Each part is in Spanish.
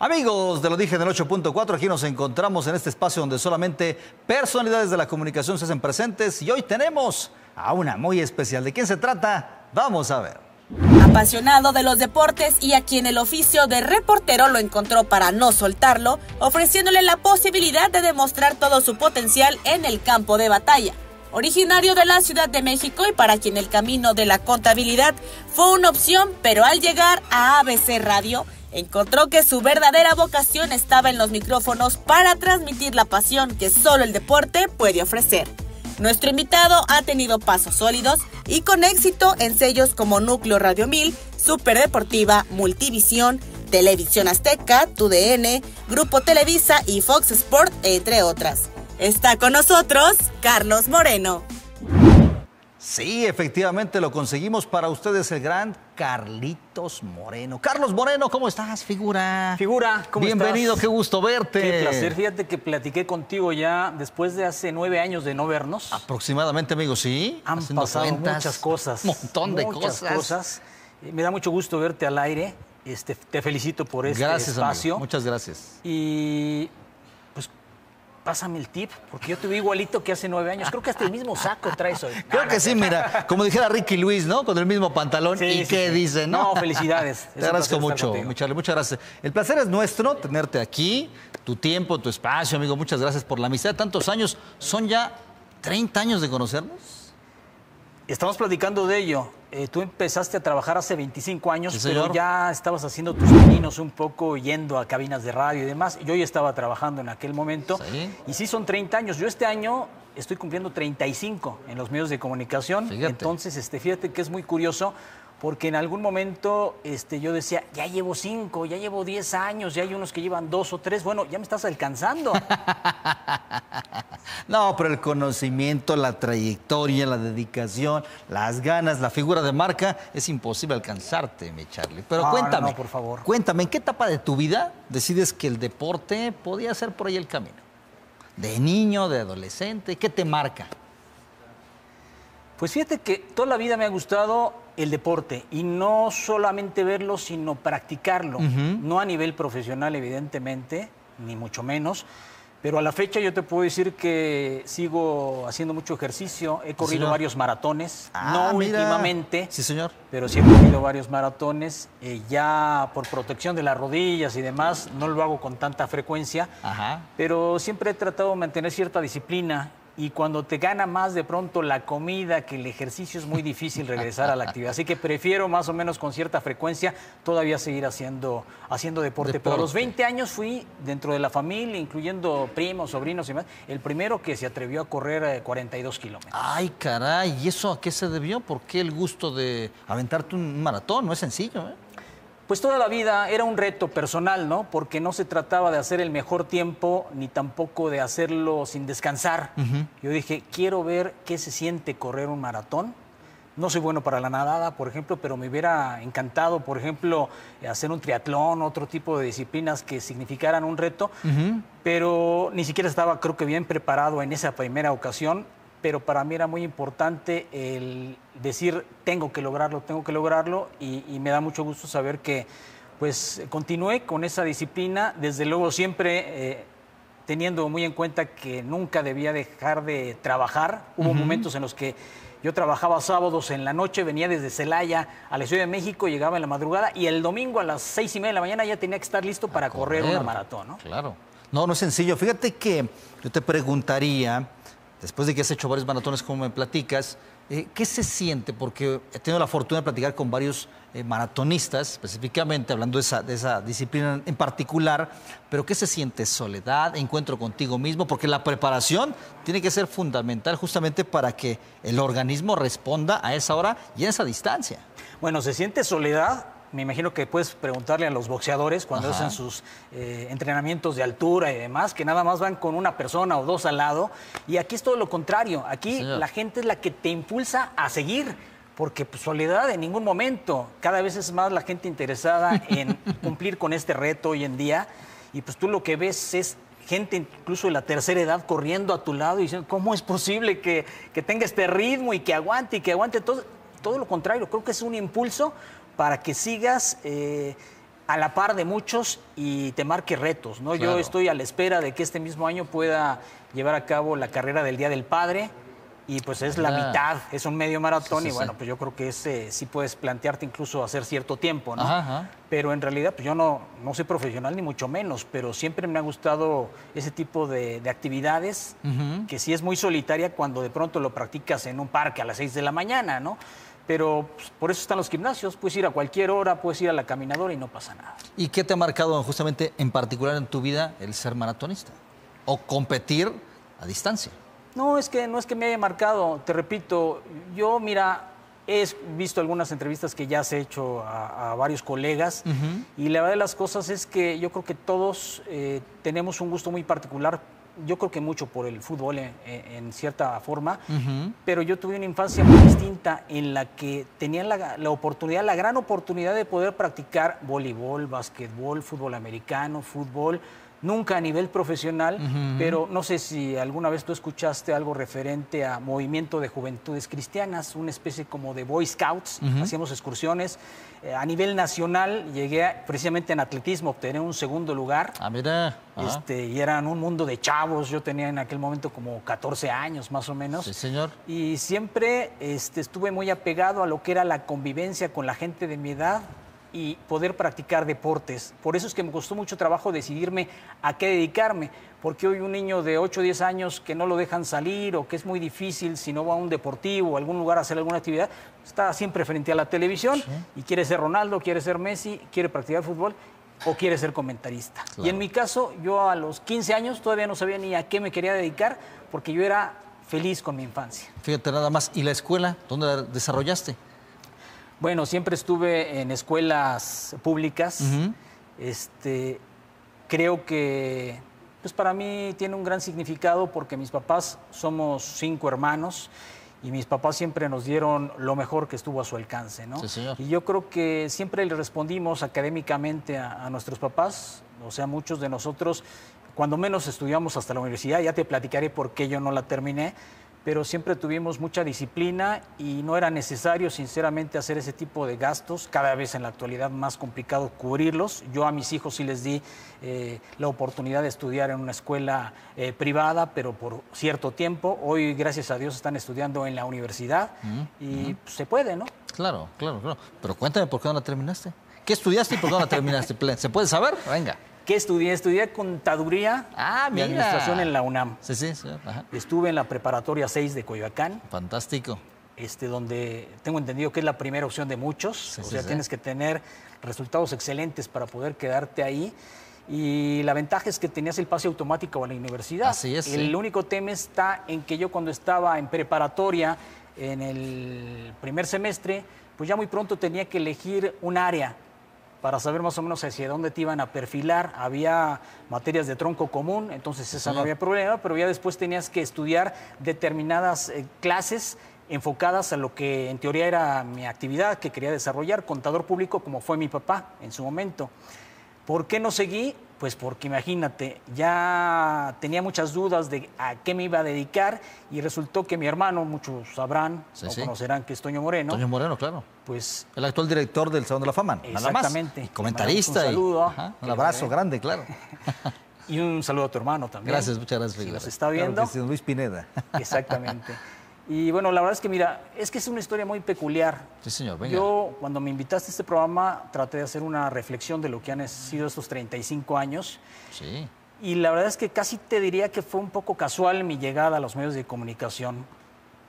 Amigos de Lo Dije en el 8.4, aquí nos encontramos en este espacio donde solamente personalidades de la comunicación se hacen presentes y hoy tenemos a una muy especial. ¿De quién se trata? Vamos a ver. Apasionado de los deportes y a quien el oficio de reportero lo encontró para no soltarlo, ofreciéndole la posibilidad de demostrar todo su potencial en el campo de batalla. Originario de la Ciudad de México y para quien el camino de la contabilidad fue una opción, pero al llegar a ABC Radio, encontró que su verdadera vocación estaba en los micrófonos para transmitir la pasión que solo el deporte puede ofrecer. Nuestro invitado ha tenido pasos sólidos y con éxito en sellos como Núcleo Radio 1000, Superdeportiva, Multivisión, Televisión Azteca, TUDN, Grupo Televisa y Fox Sport, entre otras. Está con nosotros Carlos Moreno. Sí, efectivamente lo conseguimos para ustedes, el gran Carlitos Moreno. Carlos Moreno, ¿cómo estás, figura? Figura, ¿cómo estás? Bienvenido, qué gusto verte. Qué placer. Fíjate que platiqué contigo ya después de hace 9 años de no vernos. Aproximadamente, amigo, sí. Han pasado muchas cosas. Un montón de cosas. Me da mucho gusto verte al aire. Te felicito por este espacio. Amigo. Muchas gracias. Y pues pásame el tip, porque yo te vi igualito que hace 9 años. Creo que hasta el mismo saco traes hoy. Creo que sí, mira, como dijera Ricky Luis, ¿no? Con el mismo pantalón. Sí, ¿Y sí, qué sí. dice, no? No, felicidades. Te agradezco mucho, mi Charlie, muchas gracias. El placer es nuestro tenerte aquí, tu tiempo, tu espacio, amigo. Muchas gracias por la amistad de tantos años. ¿Son ya 30 años de conocernos? Estamos platicando de ello. Tú empezaste a trabajar hace 25 años, sí, pero ya estabas haciendo tus pininos un poco, yendo a cabinas de radio y demás. Yo ya estaba trabajando en aquel momento. ¿Sí? Y sí, son 30 años. Yo este año estoy cumpliendo 35 en los medios de comunicación. Fíjate. Entonces, fíjate que es muy curioso, porque en algún momento yo decía, ya llevo 5, ya llevo 10 años, ya hay unos que llevan 2 o 3. Bueno, ya me estás alcanzando. No, pero el conocimiento, la trayectoria, la dedicación, las ganas, la figura de marca, es imposible alcanzarte, mi Charlie. Pero cuéntame, no, por favor. Cuéntame, ¿en qué etapa de tu vida decides que el deporte podía ser por ahí el camino? ¿De niño, de adolescente? ¿Qué te marca? Pues fíjate que toda la vida me ha gustado el deporte y no solamente verlo, sino practicarlo. No a nivel profesional, evidentemente, ni mucho menos. Pero a la fecha yo te puedo decir que sigo haciendo mucho ejercicio. He corrido varios maratones, no últimamente, sí, señor, pero sí he corrido varios maratones. Ya por protección de las rodillas y demás, no lo hago con tanta frecuencia. Ajá. Pero siempre he tratado de mantener cierta disciplina. Y cuando te gana más de pronto la comida que el ejercicio, es muy difícil regresar a la actividad. Así que prefiero más o menos con cierta frecuencia todavía seguir haciendo deporte. Pero a los 20 años fui, dentro de la familia, incluyendo primos, sobrinos y demás, el primero que se atrevió a correr 42 kilómetros. Ay, caray, ¿y eso a qué se debió? ¿Por qué el gusto de aventarte un maratón? No es sencillo, ¿eh? Pues toda la vida era un reto personal, ¿no? Porque no se trataba de hacer el mejor tiempo, ni tampoco de hacerlo sin descansar. Yo dije, quiero ver qué se siente correr un maratón. No soy bueno para la nadada, por ejemplo, pero me hubiera encantado, por ejemplo, hacer un triatlón, otro tipo de disciplinas que significaran un reto. Pero ni siquiera estaba, creo que, bien preparado en esa primera ocasión. Pero para mí era muy importante el decir, tengo que lograrlo, y me da mucho gusto saber que pues continué con esa disciplina, desde luego siempre teniendo muy en cuenta que nunca debía dejar de trabajar. Hubo momentos en los que yo trabajaba sábados en la noche, venía desde Celaya a la Ciudad de México, llegaba en la madrugada y el domingo a las 6:30 de la mañana ya tenía que estar listo para correr una maratón, ¿no? Claro. No es sencillo. Fíjate que yo te preguntaría, después de que has hecho varios maratones, como me platicas, ¿qué se siente? Porque he tenido la fortuna de platicar con varios maratonistas, específicamente hablando de esa disciplina en particular, pero ¿qué se siente? ¿Soledad? ¿Encuentro contigo mismo? Porque la preparación tiene que ser fundamental justamente para que el organismo responda a esa hora y en esa distancia. Bueno, se siente soledad. Me imagino que puedes preguntarle a los boxeadores cuando hacen sus entrenamientos de altura y demás, que nada más van con una persona o dos al lado. Y aquí es todo lo contrario. Aquí la gente es la que te impulsa a seguir, porque pues, soledad en ningún momento. Cada vez es más la gente interesada en cumplir con este reto hoy en día. Y pues tú lo que ves es gente incluso de la tercera edad corriendo a tu lado y diciendo, ¿cómo es posible que tenga este ritmo y que aguante? Todo lo contrario, creo que es un impulso para que sigas a la par de muchos y te marque retos, ¿no? Claro. Yo estoy a la espera de que este mismo año pueda llevar a cabo la carrera del Día del Padre y pues es la mitad, es un medio maratón y bueno, pues yo creo que ese sí puedes plantearte incluso hacer cierto tiempo, ¿no? Ajá. Pero en realidad pues yo no soy profesional ni mucho menos, pero siempre me ha gustado ese tipo de actividades que sí es muy solitaria cuando de pronto lo practicas en un parque a las 6 de la mañana, ¿no? Pero pues, por eso están los gimnasios, puedes ir a cualquier hora, puedes ir a la caminadora y no pasa nada. ¿Y qué te ha marcado justamente en particular en tu vida el ser maratonista? O competir a distancia. No es que me haya marcado, te repito, yo mira, he visto algunas entrevistas que ya has hecho a varios colegas y la verdad de las cosas es que yo creo que todos tenemos un gusto muy particular. Yo creo que mucho por el fútbol en cierta forma, pero yo tuve una infancia muy distinta en la que tenía la oportunidad, la gran oportunidad de poder practicar voleibol, básquetbol, fútbol americano, fútbol, nunca a nivel profesional, pero no sé si alguna vez tú escuchaste algo referente a Movimiento de Juventudes Cristianas, una especie como de Boy Scouts, hacíamos excursiones. A nivel nacional llegué precisamente en atletismo, obtener un segundo lugar. Ah, mira. Y eran un mundo de chavos, yo tenía en aquel momento como 14 años más o menos. Sí, señor. Y siempre estuve muy apegado a lo que era la convivencia con la gente de mi edad y poder practicar deportes. Por eso es que me costó mucho trabajo decidirme a qué dedicarme, porque hoy un niño de 8 o 10 años que no lo dejan salir o que es muy difícil si no va a un deportivo o a algún lugar a hacer alguna actividad, está siempre frente a la televisión y quiere ser Ronaldo, quiere ser Messi, quiere practicar fútbol o quiere ser comentarista. Claro. Y en mi caso, yo a los 15 años todavía no sabía ni a qué me quería dedicar porque yo era feliz con mi infancia. Fíjate nada más. ¿Y la escuela? ¿Dónde la desarrollaste? Bueno, siempre estuve en escuelas públicas. Creo que pues para mí tiene un gran significado porque mis papás somos 5 hermanos y mis papás siempre nos dieron lo mejor que estuvo a su alcance, ¿no? Sí, señor. Y yo creo que siempre le respondimos académicamente a nuestros papás, o sea, muchos de nosotros, cuando menos estudiamos hasta la universidad, ya te platicaré por qué yo no la terminé, pero siempre tuvimos mucha disciplina y no era necesario, sinceramente, hacer ese tipo de gastos. Cada vez en la actualidad más complicado cubrirlos. Yo a mis hijos sí les di la oportunidad de estudiar en una escuela privada, pero por cierto tiempo. Hoy, gracias a Dios, están estudiando en la universidad y pues, se puede, ¿no? Claro. Pero cuéntame por qué no la terminaste. ¿Qué estudiaste y por qué no la terminaste? ¿Se puede saber? Venga. ¿Qué estudié? Estudié contaduría y administración en la UNAM. Sí. Ajá. Estuve en la preparatoria 6 de Coyoacán. Fantástico. Donde tengo entendido que es la primera opción de muchos. Tienes que tener resultados excelentes para poder quedarte ahí. Y la ventaja es que tenías el pase automático a la universidad. Así es. El único tema está en que yo cuando estaba en preparatoria, en el primer semestre, pues ya muy pronto tenía que elegir un área para saber más o menos hacia dónde te iban a perfilar. Había materias de tronco común, entonces esa no había problema, pero ya después tenías que estudiar determinadas clases enfocadas a lo que en teoría era mi actividad que quería desarrollar, contador público, como fue mi papá en su momento. ¿Por qué no seguí? Pues porque imagínate, ya tenía muchas dudas de a qué me iba a dedicar y resultó que mi hermano, muchos sabrán o conocerán que es Toño Moreno. Toño Moreno, claro. Pues el actual director del Salón de la Fama, nada más. Exactamente. Y comentarista. Un saludo. Un abrazo grande, claro. Y un saludo a tu hermano también. Gracias, muchas gracias. Si nos está viendo. Claro, Luis Pineda. Exactamente. Y bueno, la verdad es que mira, es una historia muy peculiar. Sí, señor, venga. Yo, cuando me invitaste a este programa, traté de hacer una reflexión de lo que han sido estos 35 años. Sí. Y la verdad es que casi te diría que fue un poco casual mi llegada a los medios de comunicación,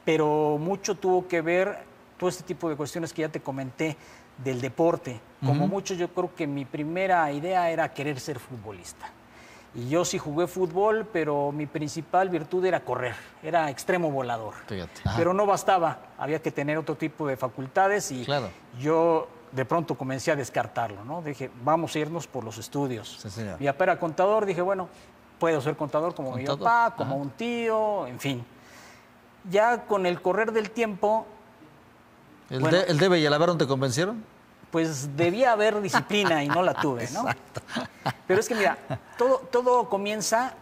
pero mucho tuvo que ver todo este tipo de cuestiones que ya te comenté del deporte. Como muchos, yo creo que mi primera idea era querer ser futbolista. Y yo sí jugué fútbol, pero mi principal virtud era correr, era extremo volador. Pero no bastaba, había que tener otro tipo de facultades y yo de pronto comencé a descartarlo, ¿no? Dije, vamos a irnos por los estudios. Sí, señor. Mi papá era contador, dije, bueno, puedo ser contador como mi papá, como un tío, en fin. Ya con el correr del tiempo... ¿El debe y el haber no te convencieron? Pues debía haber disciplina y no la tuve, ¿no? Exacto. Pero es que mira, todo comienza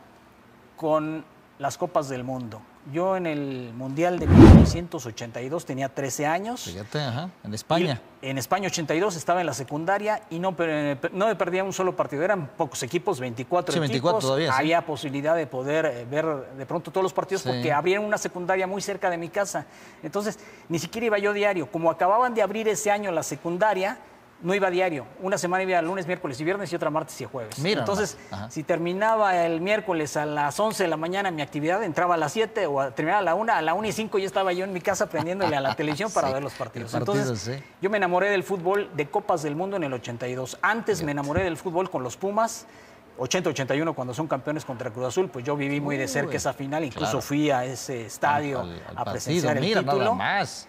con las Copas del Mundo. Yo en el Mundial de 1982 tenía 13 años. Fíjate, ajá, en España. Y en España 82 estaba en la secundaria y no me perdía un solo partido. Eran pocos equipos, 24 sí, 24 equipos. Todavía, sí. Había posibilidad de poder ver de pronto todos los partidos Sí. porque abrían una secundaria muy cerca de mi casa. Entonces, ni siquiera iba yo diario. Como acababan de abrir ese año la secundaria, no iba diario. Una semana iba lunes, miércoles y viernes y otra martes y jueves. Mira, entonces, ajá. si terminaba el miércoles a las 11 de la mañana mi actividad, entraba a las 7 o terminaba a la 1 y 5 ya estaba yo en mi casa prendiéndole a la televisión para Sí, ver los partidos. el partido, Entonces, sí. yo me enamoré del fútbol de Copas del Mundo en el 82. Antes me enamoré del fútbol con los Pumas. 80-81 cuando son campeones contra Cruz Azul, pues yo viví muy de cerca esa final. Incluso claro. fui a ese estadio a presenciar el Mira, título. nada más.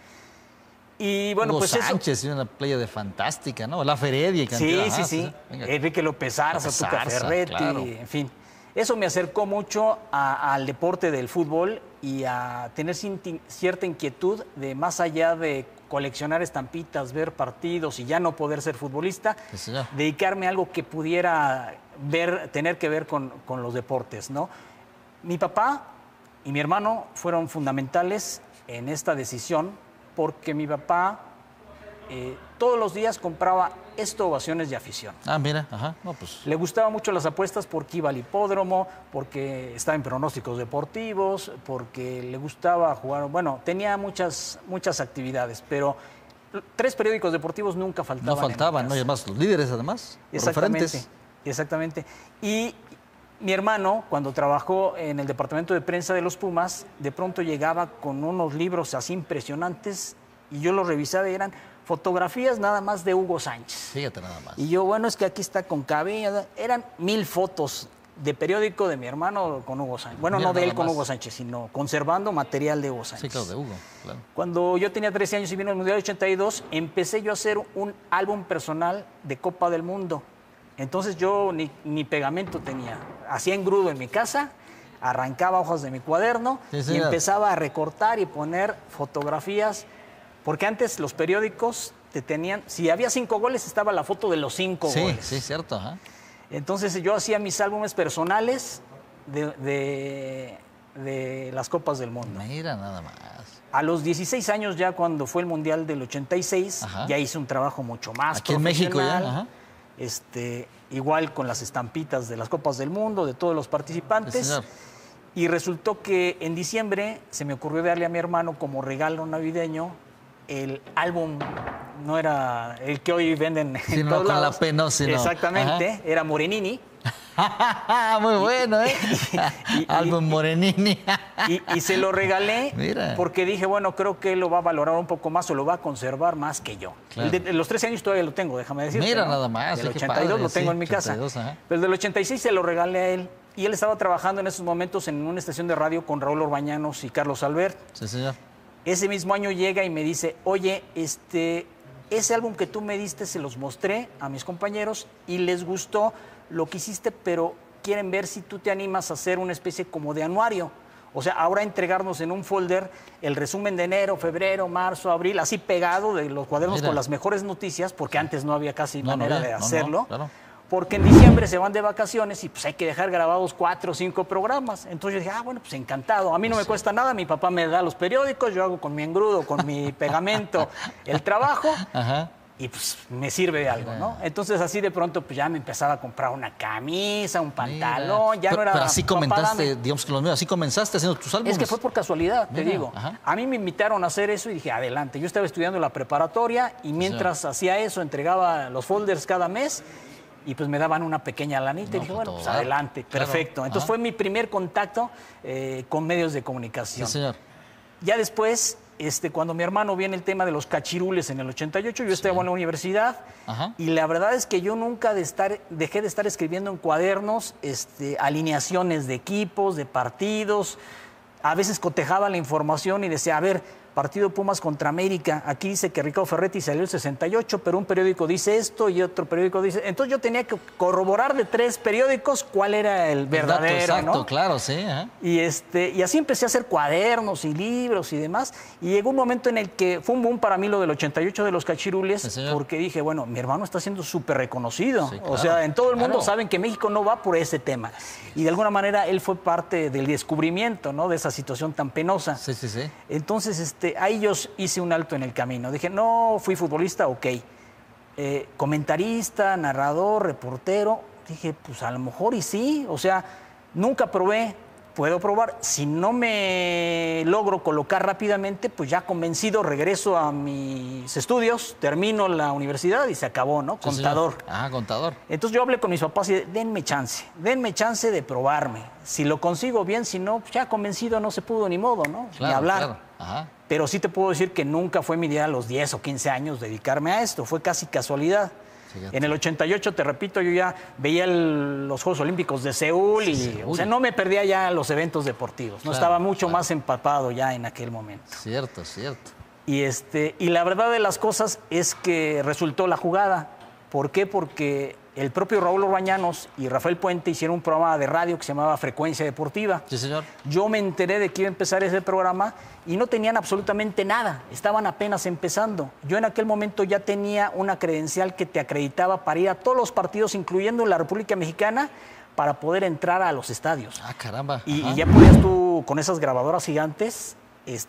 Y bueno, Hugo pues Sánchez, una playa de fantástica, ¿no? La Feredia. Sí, sí, sí. Enrique López Zarza, López Tuca Zarza, Ferretti, claro. en fin. Eso me acercó mucho al deporte del fútbol y a tener cierta inquietud de más allá de coleccionar estampitas, ver partidos y ya no poder ser futbolista, Sí, señor. dedicarme a algo que pudiera tener que ver con los deportes, ¿no? Mi papá y mi hermano fueron fundamentales en esta decisión porque mi papá todos los días compraba ovaciones de afición. Ah, mira, ajá. No, pues. Le gustaban mucho las apuestas porque iba al hipódromo, porque estaba en pronósticos deportivos, porque le gustaba jugar. Bueno, tenía muchas actividades, pero 3 periódicos deportivos nunca faltaban. No faltaban, ¿no? Y además los líderes, además. Exactamente, exactamente. Y mi hermano, cuando trabajó en el departamento de prensa de los Pumas, de pronto llegaba con unos libros así impresionantes y yo los revisaba y eran fotografías nada más de Hugo Sánchez. Fíjate nada más. Y yo, bueno, es que aquí está con cabello. Eran 1000 fotos de periódico de mi hermano con Hugo Sánchez. Bueno, Mira, no de nada él con más. Hugo Sánchez, sino conservando material de Hugo Sánchez. Sí, claro, de Hugo, claro. Cuando yo tenía 13 años y vino el Mundial 82, empecé yo a hacer un álbum personal de Copa del Mundo. Entonces yo ni pegamento tenía. Hacía engrudo en mi casa, arrancaba hojas de mi cuaderno Sí, y señor. empezaba a recortar y poner fotografías. Porque antes los periódicos te tenían, si había 5 goles, estaba la foto de los 5 Sí, goles. sí, cierto, ajá. Entonces yo hacía mis álbumes personales de las Copas del Mundo. Mira, nada más. A los 16 años ya cuando fue el Mundial del 86, Ajá. ya hice un trabajo mucho más Aquí en México ya, profesional. ajá. Igual con las estampitas de las Copas del Mundo, de todos los Sí, participantes. señor. Y resultó que en diciembre se me ocurrió darle a mi hermano como regalo navideño el álbum, no era el que hoy venden Sí, en no todos con la lados. P, no, sino- Exactamente, Ajá. era Morenini. Muy bueno, ¿eh? Álbum Morenini. Y se lo regalé Mira. porque dije, bueno, creo que él lo va a valorar un poco más o lo va a conservar más que yo. Claro. El de los 13 años todavía lo tengo, déjame decirte. Mira, ¿no? nada más, Del sí, qué 82 padre, lo tengo sí, en mi casa. 82, ajá. Pero el del 86 se lo regalé a él. Y él estaba trabajando en esos momentos en una estación de radio con Raúl Orbañanos y Carlos Albert. Sí, señor. Ese mismo año llega y me dice, oye, ese álbum que tú me diste se los mostré a mis compañeros y les gustó lo que hiciste, pero quieren ver si tú te animas a hacer una especie como de anuario. O sea, ahora entregarnos en un folder el resumen de enero, febrero, marzo, abril, así pegado de los cuadernos Mira. con las mejores noticias, porque antes no había casi No, no manera había, de no, no, hacerlo. claro. Porque en diciembre se van de vacaciones y pues hay que dejar grabados 4 o 5 programas. Entonces yo dije, bueno, pues encantado. A mí no me cuesta nada, mi papá me da los periódicos, yo hago con mi engrudo, con mi pegamento el trabajo Ajá. y pues me sirve de algo, ¿no? Entonces así de pronto pues ya me empezaba a comprar una camisa, un pantalón, Mira. ya no era... Pero así "Papá, comentaste, dame". digamos que los míos, así comenzaste haciendo tus álbumes. Es que fue por casualidad, te Mira, digo. ajá. A mí me invitaron a hacer eso y dije, adelante. Yo estaba estudiando la preparatoria y mientras hacía eso, entregaba los folders cada mes y pues me daban una pequeña lanita y No, dije, pues, bueno, todo pues dar. adelante, Claro, perfecto. Entonces ajá. fue mi primer contacto con medios de Sí, comunicación. señor. Ya después, cuando mi hermano viene el tema de los cachirules en el 88, yo estaba en la universidad Ajá. y la verdad es que yo nunca dejé de estar escribiendo en cuadernos alineaciones de equipos, de partidos. A veces cotejaba la información y decía, a ver, partido Pumas contra América. Aquí dice que Ricardo Ferretti salió el 68, pero un periódico dice esto y otro periódico dice... Entonces yo tenía que corroborar de 3 periódicos cuál era el verdadero, exacto, ¿no? claro, sí. Y así empecé a hacer cuadernos y libros y demás. Y llegó un momento en el que fue un boom para mí lo del 88 de los Cachirules, Sí, porque dije, bueno, mi hermano está siendo súper reconocido. Sí, claro, o sea, en todo el mundo claro. saben que México no va por ese tema. Y de alguna manera él fue parte del descubrimiento, ¿no? De esa situación tan penosa. Sí, sí, sí. Entonces, ahí yo hice un alto en el camino. Dije, no, fui futbolista, ok. Comentarista, narrador, reportero. Dije, pues a lo mejor y sí. O sea, nunca probé, puedo probar. Si no me logro colocar rápidamente, pues ya convencido, regreso a mis estudios, termino la universidad y se acabó, ¿no? Sí, Contador. señor. Ah, contador. Entonces yo hablé con mis papás y denme chance de probarme. Si lo consigo bien, si no, pues ya convencido no se pudo ni modo, ¿no? Claro, ni hablar. claro. Ajá. Pero sí te puedo decir que nunca fue mi idea a los 10 o 15 años dedicarme a esto, fue casi casualidad. Fíjate. En el 88, te repito, yo ya veía los Juegos Olímpicos de Seúl y, Seúl. o sea, no me perdía ya los eventos deportivos, no Claro, estaba mucho claro. más empapado ya en aquel momento. Cierto, cierto. Y la verdad de las cosas es que resultó la jugada. ¿Por qué? Porque el propio Raúl Orbañanos y Rafael Puente hicieron un programa de radio que se llamaba Frecuencia Deportiva. Sí, señor. Yo me enteré de que iba a empezar ese programa y no tenían absolutamente nada, estaban apenas empezando. Yo en aquel momento ya tenía una credencial que te acreditaba para ir a todos los partidos, incluyendo la República Mexicana, para poder entrar a los estadios. Ah, caramba. Y Ajá. ya podías tú, con esas grabadoras gigantes,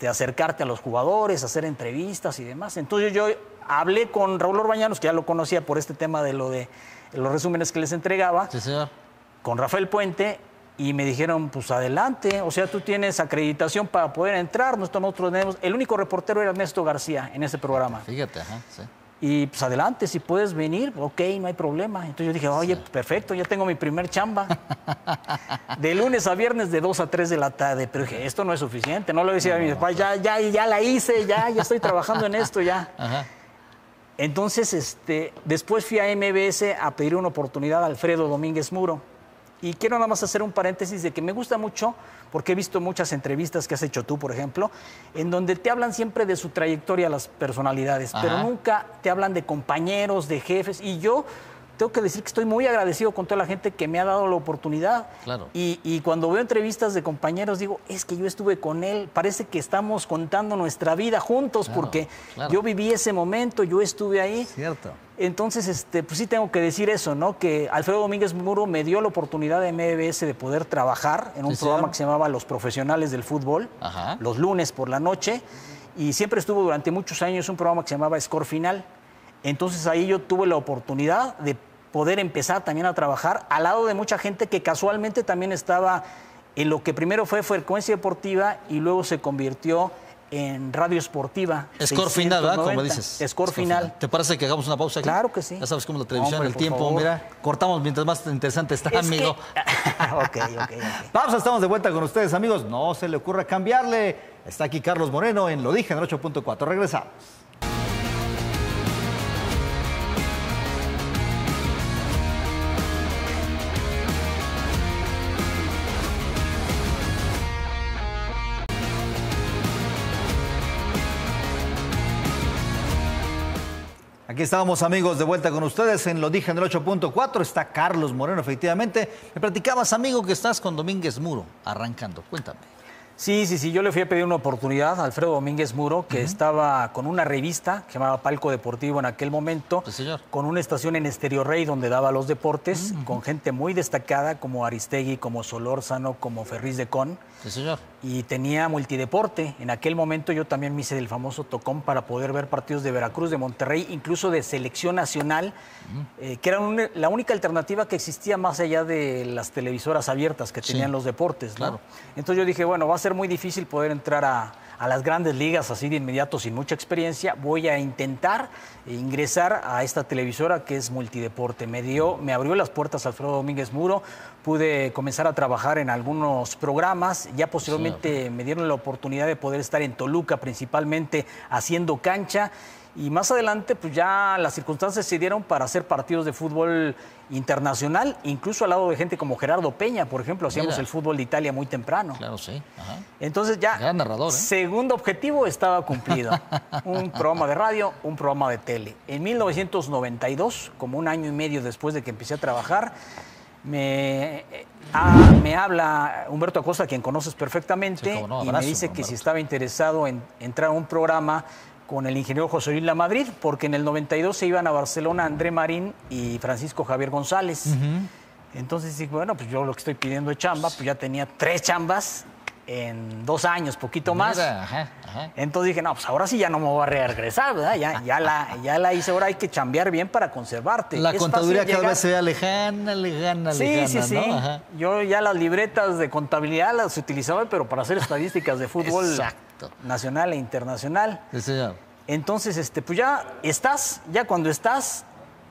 acercarte a los jugadores, hacer entrevistas y demás. Entonces yo hablé con Raúl Orbañanos, que ya lo conocía por este tema de los resúmenes que les entregaba, Sí, señor. con Rafael Puente, y me dijeron, pues adelante, o sea, tú tienes acreditación para poder entrar, nosotros tenemos... El único reportero era Ernesto García en ese programa. Fíjate, ajá, sí. Y pues adelante, si puedes venir, ok, no hay problema. Entonces yo dije, oye, perfecto, ya tengo mi primer chamba. De lunes a viernes de 2 a 3 de la tarde. Pero dije, esto no es suficiente. No lo decía a mi papá, ya la hice, ya estoy trabajando en esto, ya. Ajá. Entonces, después fui a MBS a pedir una oportunidad a Alfredo Domínguez Muro. Y quiero nada más hacer un paréntesis de que me gusta mucho, porque he visto muchas entrevistas que has hecho tú, por ejemplo, en donde te hablan siempre de su trayectoria las personalidades, Ajá. pero nunca te hablan de compañeros, de jefes. Y yo tengo que decir que estoy muy agradecido con toda la gente que me ha dado la oportunidad. Claro. Y cuando veo entrevistas de compañeros, digo, es que yo estuve con él, parece que estamos contando nuestra vida juntos, Claro, porque claro. yo viví ese momento, yo estuve ahí. Cierto. Entonces, pues sí tengo que decir eso, ¿no? Que Alfredo Domínguez Muro me dio la oportunidad de MBS de poder trabajar en un Sí, programa señor. que se llamaba Los Profesionales del Fútbol, Ajá. los lunes por la noche, y siempre estuvo durante muchos años un programa que se llamaba Score Final. Entonces ahí yo tuve la oportunidad de poder empezar también a trabajar al lado de mucha gente que casualmente también estaba en lo que primero fue Frecuencia Deportiva y luego se convirtió en Radio Esportiva. Score final, ¿verdad? Como 690. dices. Score final. ¿Te parece que hagamos una pausa aquí? Claro que sí. Ya sabes cómo es la televisión, Hombre, el por tiempo, favor. mira. Cortamos mientras más interesante está, Es amigo. que- ok. Pausa, estamos de vuelta con ustedes, amigos. No se le ocurra cambiarle. Está aquí Carlos Moreno en Lo Dije en el 8.4. Regresamos. Aquí estábamos, amigos, de vuelta con ustedes en Lo Dije en el 8.4. Está Carlos Moreno, efectivamente. Me platicabas, amigo, que estás con Domínguez Muro arrancando. Cuéntame. Sí, yo le fui a pedir una oportunidad a Alfredo Domínguez Muro, que estaba con una revista que se llamaba Palco Deportivo en aquel momento, Sí, señor. con una estación en Estéreo Rey donde daba los deportes, con gente muy destacada como Aristegui, como Solórzano, como Ferriz de Con. Sí, señor. Y tenía multideporte. En aquel momento yo también me hice del famoso tocón para poder ver partidos de Veracruz, de Monterrey, incluso de selección nacional, que era la única alternativa que existía más allá de las televisoras abiertas que tenían Sí. los deportes, ¿no? Claro. Entonces yo dije, bueno, va a ser muy difícil poder entrar a las grandes ligas así de inmediato sin mucha experiencia. Voy a intentar ingresar a esta televisora que es multideporte. Me abrió las puertas Alfredo Domínguez Muro, pude comenzar a trabajar en algunos programas, ya posteriormente me dieron la oportunidad de poder estar en Toluca principalmente haciendo cancha Y más adelante, pues ya las circunstancias se dieron para hacer partidos de fútbol internacional, incluso al lado de gente como Gerardo Peña, por ejemplo, hacíamos el fútbol de Italia muy temprano. Claro, sí. Ajá. Entonces ya, gran narrador, ¿eh? Segundo objetivo estaba cumplido. Un programa de radio, un programa de tele. En 1992, como un año y medio después de que empecé a trabajar, me habla Humberto Acosta, quien conoces perfectamente, sí, no, y me dice que si estaba interesado en entrar a un programa con el ingeniero José Luis Lamadrid, porque en el 92 se iban a Barcelona André Marín y Francisco Javier González. Entonces dije, bueno, pues yo lo que estoy pidiendo es chamba, pues ya tenía 3 chambas en 2 años, poquito más. Entonces dije, no, pues ahora sí ya no me voy a regresar, ¿verdad? Ya la hice, ahora hay que chambear bien para conservarte. La contaduría cada vez se ve lejana, sí, ¿no? Ajá. Yo ya las libretas de contabilidad las utilizaba, pero para hacer estadísticas de fútbol nacional e internacional. Sí, señor. Entonces, pues ya cuando estás,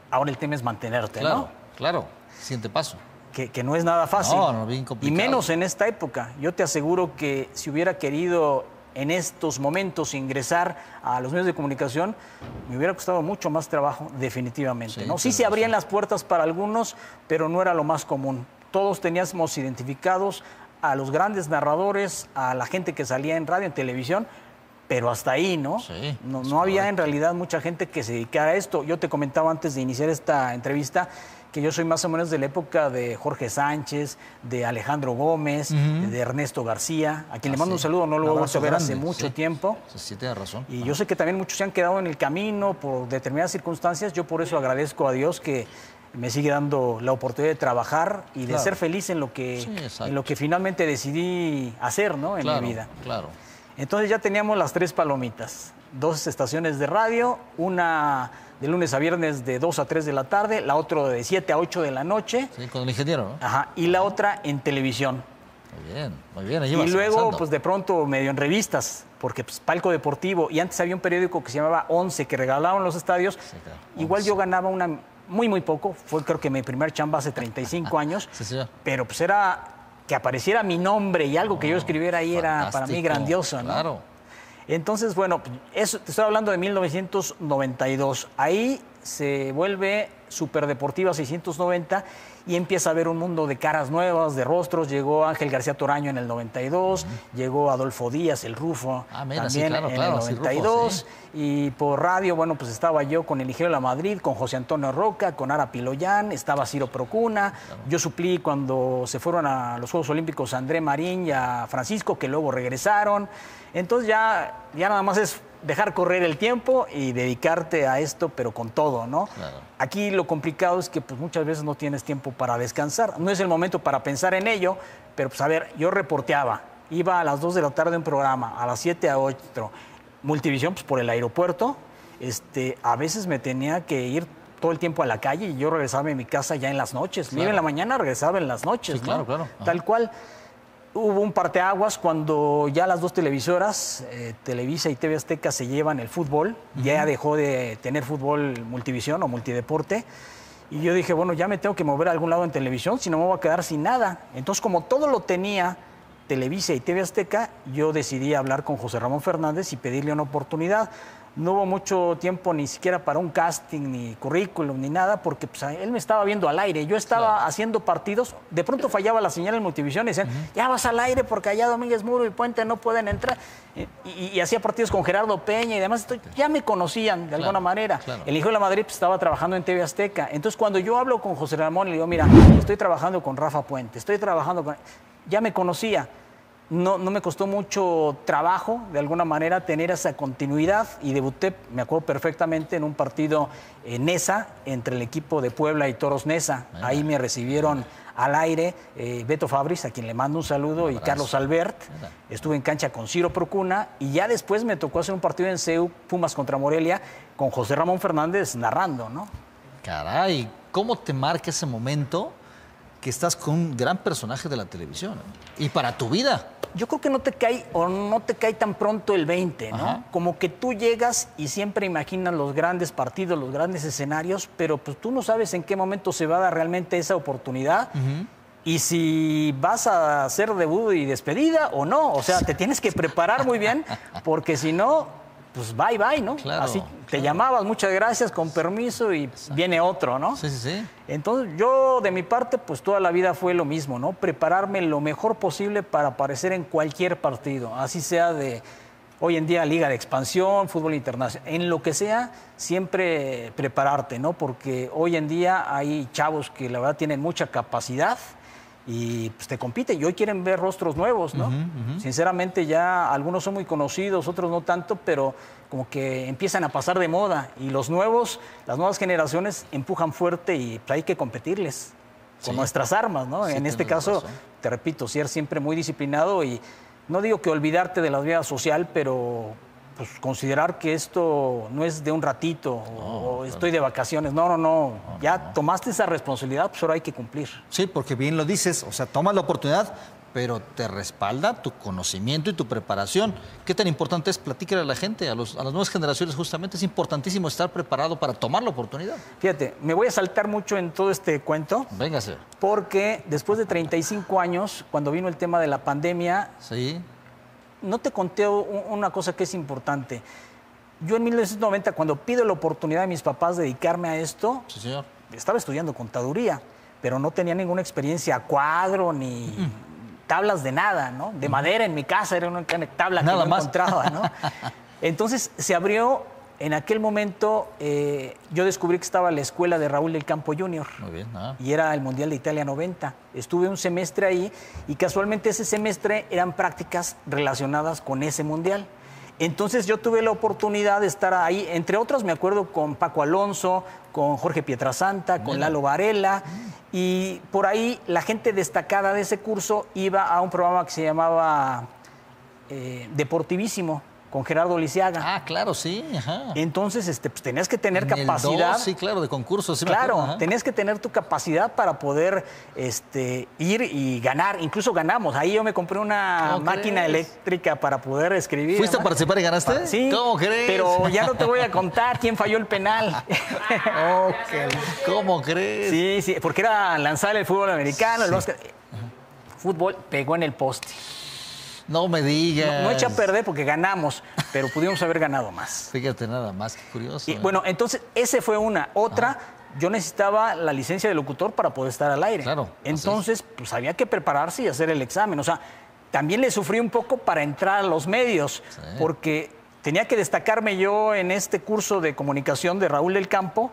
ahora el tema es mantenerte, claro, ¿no? Claro, siguiente paso. Que no es nada fácil. No, bien complicado. Y menos en esta época. Yo te aseguro que si hubiera querido en estos momentos ingresar a los medios de comunicación, me hubiera costado mucho más trabajo, definitivamente. Sí se abrían las puertas para algunos, pero no era lo más común. Todos teníamos identificados a los grandes narradores, a la gente que salía en radio, en televisión, pero hasta ahí, ¿no? Sí, no había en realidad mucha gente que se dedicara a esto. Yo te comentaba antes de iniciar esta entrevista que yo soy más o menos de la época de Jorge Sánchez, de Alejandro Gómez, de Ernesto García, a quien le mando un saludo, no lo he vuelto a ver hace mucho tiempo. Sí, tienes razón. Y yo sé que también muchos se han quedado en el camino por determinadas circunstancias. Yo por eso agradezco a Dios que me sigue dando la oportunidad de trabajar y de ser feliz en lo que finalmente decidí hacer, ¿no? En mi vida. Claro. Entonces ya teníamos las 3 palomitas, 2 estaciones de radio, una de lunes a viernes de 2 a 3 de la tarde, la otra de 7 a 8 de la noche. Sí, con el ingeniero, ¿no? Ajá, y la otra en televisión. Muy bien. Ahí y luego, avanzando. Pues de pronto medio en revistas, porque pues Palco Deportivo, y antes había un periódico que se llamaba 11, que regalaban los estadios. Sí, claro. Igual yo ganaba muy poco, fue creo que mi primer chamba hace 35 años, pero pues era que apareciera mi nombre y algo que yo escribiera ahí era para mí grandioso, ¿no? Claro. Entonces, bueno, eso te estoy hablando de 1992. Ahí se vuelve Superdeportiva 690 y empieza a haber un mundo de caras nuevas, de rostros. Llegó Ángel García Toraño en el 92, llegó Adolfo Díaz, el Rufo, también en el 92. Y por radio, bueno, pues estaba yo con el ingeniero Lamadrid, con José Antonio Roca, con Ara Piloyán, estaba Ciro Procuna. Yo suplí cuando se fueron a los Juegos Olímpicos a André Marín y a Francisco, que luego regresaron. Entonces ya nada más es dejar correr el tiempo y dedicarte a esto, pero con todo, ¿no? Claro. Aquí lo complicado es que pues, muchas veces no tienes tiempo para descansar. No es el momento para pensar en ello, pero pues a ver, yo reporteaba. Iba a las 2 de la tarde un programa, a las 7 a 8. Multivisión, pues por el aeropuerto. A veces me tenía que ir todo el tiempo a la calle y yo regresaba a mi casa ya en las noches. Claro. Iba en la mañana, regresaba en las noches, sí, ¿no? Claro. Tal cual. Hubo un parteaguas cuando ya las 2 televisoras, Televisa y TV Azteca, se llevan el fútbol. Ya dejó de tener fútbol Multivisión o Multideporte. Y yo dije, bueno, ya me tengo que mover a algún lado en televisión, si no me voy a quedar sin nada. Entonces, como todo lo tenía Televisa y TV Azteca, yo decidí hablar con José Ramón Fernández y pedirle una oportunidad. No hubo mucho tiempo ni siquiera para un casting, ni currículum, ni nada, porque pues, él me estaba viendo al aire. Yo estaba haciendo partidos, de pronto fallaba la señal en Multivisión y decían, ya vas al aire porque allá Domínguez Muro y Puente no pueden entrar. Y hacía partidos con Gerardo Peña y demás. Ya me conocían de alguna manera. Claro. El hijo de la Madrid pues, estaba trabajando en TV Azteca. Entonces, cuando yo hablo con José Ramón, le digo, mira, estoy trabajando con Rafa Puente, estoy trabajando con... Ya me conocía. No me costó mucho trabajo, de alguna manera, tener esa continuidad y debuté, me acuerdo perfectamente, en un partido en Nesa, entre el equipo de Puebla y Toros Nesa. Ahí me recibieron al aire Beto Fabris, a quien le mando un saludo, y Carlos Albert. Estuve en cancha con Ciro Procuna y ya después me tocó hacer un partido en CEU, Pumas contra Morelia, con José Ramón Fernández narrando, ¿no? Caray, ¿cómo te marca ese momento que estás con un gran personaje de la televisión? Y para tu vida. Yo creo que no te cae tan pronto el 20, ¿no? Ajá. Como que tú llegas y siempre imaginas los grandes partidos, los grandes escenarios, pero pues tú no sabes en qué momento se va a dar realmente esa oportunidad y si vas a hacer debut y despedida o no. O sea, te tienes que preparar muy bien porque si no, pues bye, ¿no? Claro, Te llamabas, muchas gracias, con permiso, y viene otro, ¿no? Sí, sí, sí. Entonces, yo, de mi parte, pues toda la vida fue lo mismo, ¿no? Prepararme lo mejor posible para aparecer en cualquier partido, así sea de... Hoy en día, Liga de Expansión, fútbol internacional, en lo que sea, siempre prepararte, ¿no? Porque hoy en día hay chavos que la verdad tienen mucha capacidad y pues te compiten y hoy quieren ver rostros nuevos, ¿no? Sinceramente ya algunos son muy conocidos, otros no tanto, pero como que empiezan a pasar de moda y los nuevos, las nuevas generaciones empujan fuerte y pues, hay que competirles con nuestras armas, ¿no? Sí, en este caso, te repito, ser siempre muy disciplinado y no digo que olvidarte de la vida social, pero pues, considerar que esto no es de un ratito o estoy de vacaciones. No. Ya tomaste esa responsabilidad, pues ahora hay que cumplir. Sí, porque bien lo dices, o sea, tomas la oportunidad, pero te respalda tu conocimiento y tu preparación. ¿Qué tan importante es? Platícale a la gente, a las nuevas generaciones justamente. Es importantísimo estar preparado para tomar la oportunidad. Fíjate, me voy a saltar mucho en todo este cuento. Véngase. Porque después de 35 años, cuando vino el tema de la pandemia, Sí. no te conté una cosa que es importante. Yo en 1990, cuando pido la oportunidad de mis papás de dedicarme a esto, Sí, señor. estaba estudiando contaduría, pero no tenía ninguna experiencia a cuadro ni tablas de nada, ¿no? De madera en mi casa, era una tabla Nada que no más. encontraba, ¿no? Entonces se abrió, en aquel momento yo descubrí que estaba la escuela de Raúl del Campo Jr. Muy bien. Y era el Mundial de Italia 90. Estuve un semestre ahí y casualmente ese semestre eran prácticas relacionadas con ese Mundial. Entonces yo tuve la oportunidad de estar ahí, entre otros me acuerdo con Paco Alonso, con Jorge Pietrasanta, con Lalo Varela, y por ahí la gente destacada de ese curso iba a un programa que se llamaba Deportivísimo, con Gerardo Lisiaga. Ah, claro, sí. Ajá. Entonces, pues tenías que tener En el capacidad. 2, sí, claro, de concursos. Sí me Claro, acuerdo, ajá. tenías que tener tu capacidad para poder ir y ganar. Incluso ganamos. Ahí yo me compré una ¿Cómo máquina crees? eléctrica para poder escribir. ¿Fuiste a participar y ganaste? Sí. ¿Cómo crees? Pero ya no te voy a contar quién falló el penal. ¿Cómo crees? Sí, sí, porque era lanzar el fútbol americano, el básquet. Fútbol pegó en el poste. No me digas. No eché a perder porque ganamos, pero pudimos haber ganado más. Fíjate nada más, qué curioso. Y, bueno, entonces, ese fue una. Otra, yo necesitaba la licencia de locutor para poder estar al aire. Claro, Entonces, pues había que prepararse y hacer el examen. O sea, también le sufrí un poco para entrar a los medios, porque tenía que destacarme yo en este curso de comunicación de Raúl del Campo,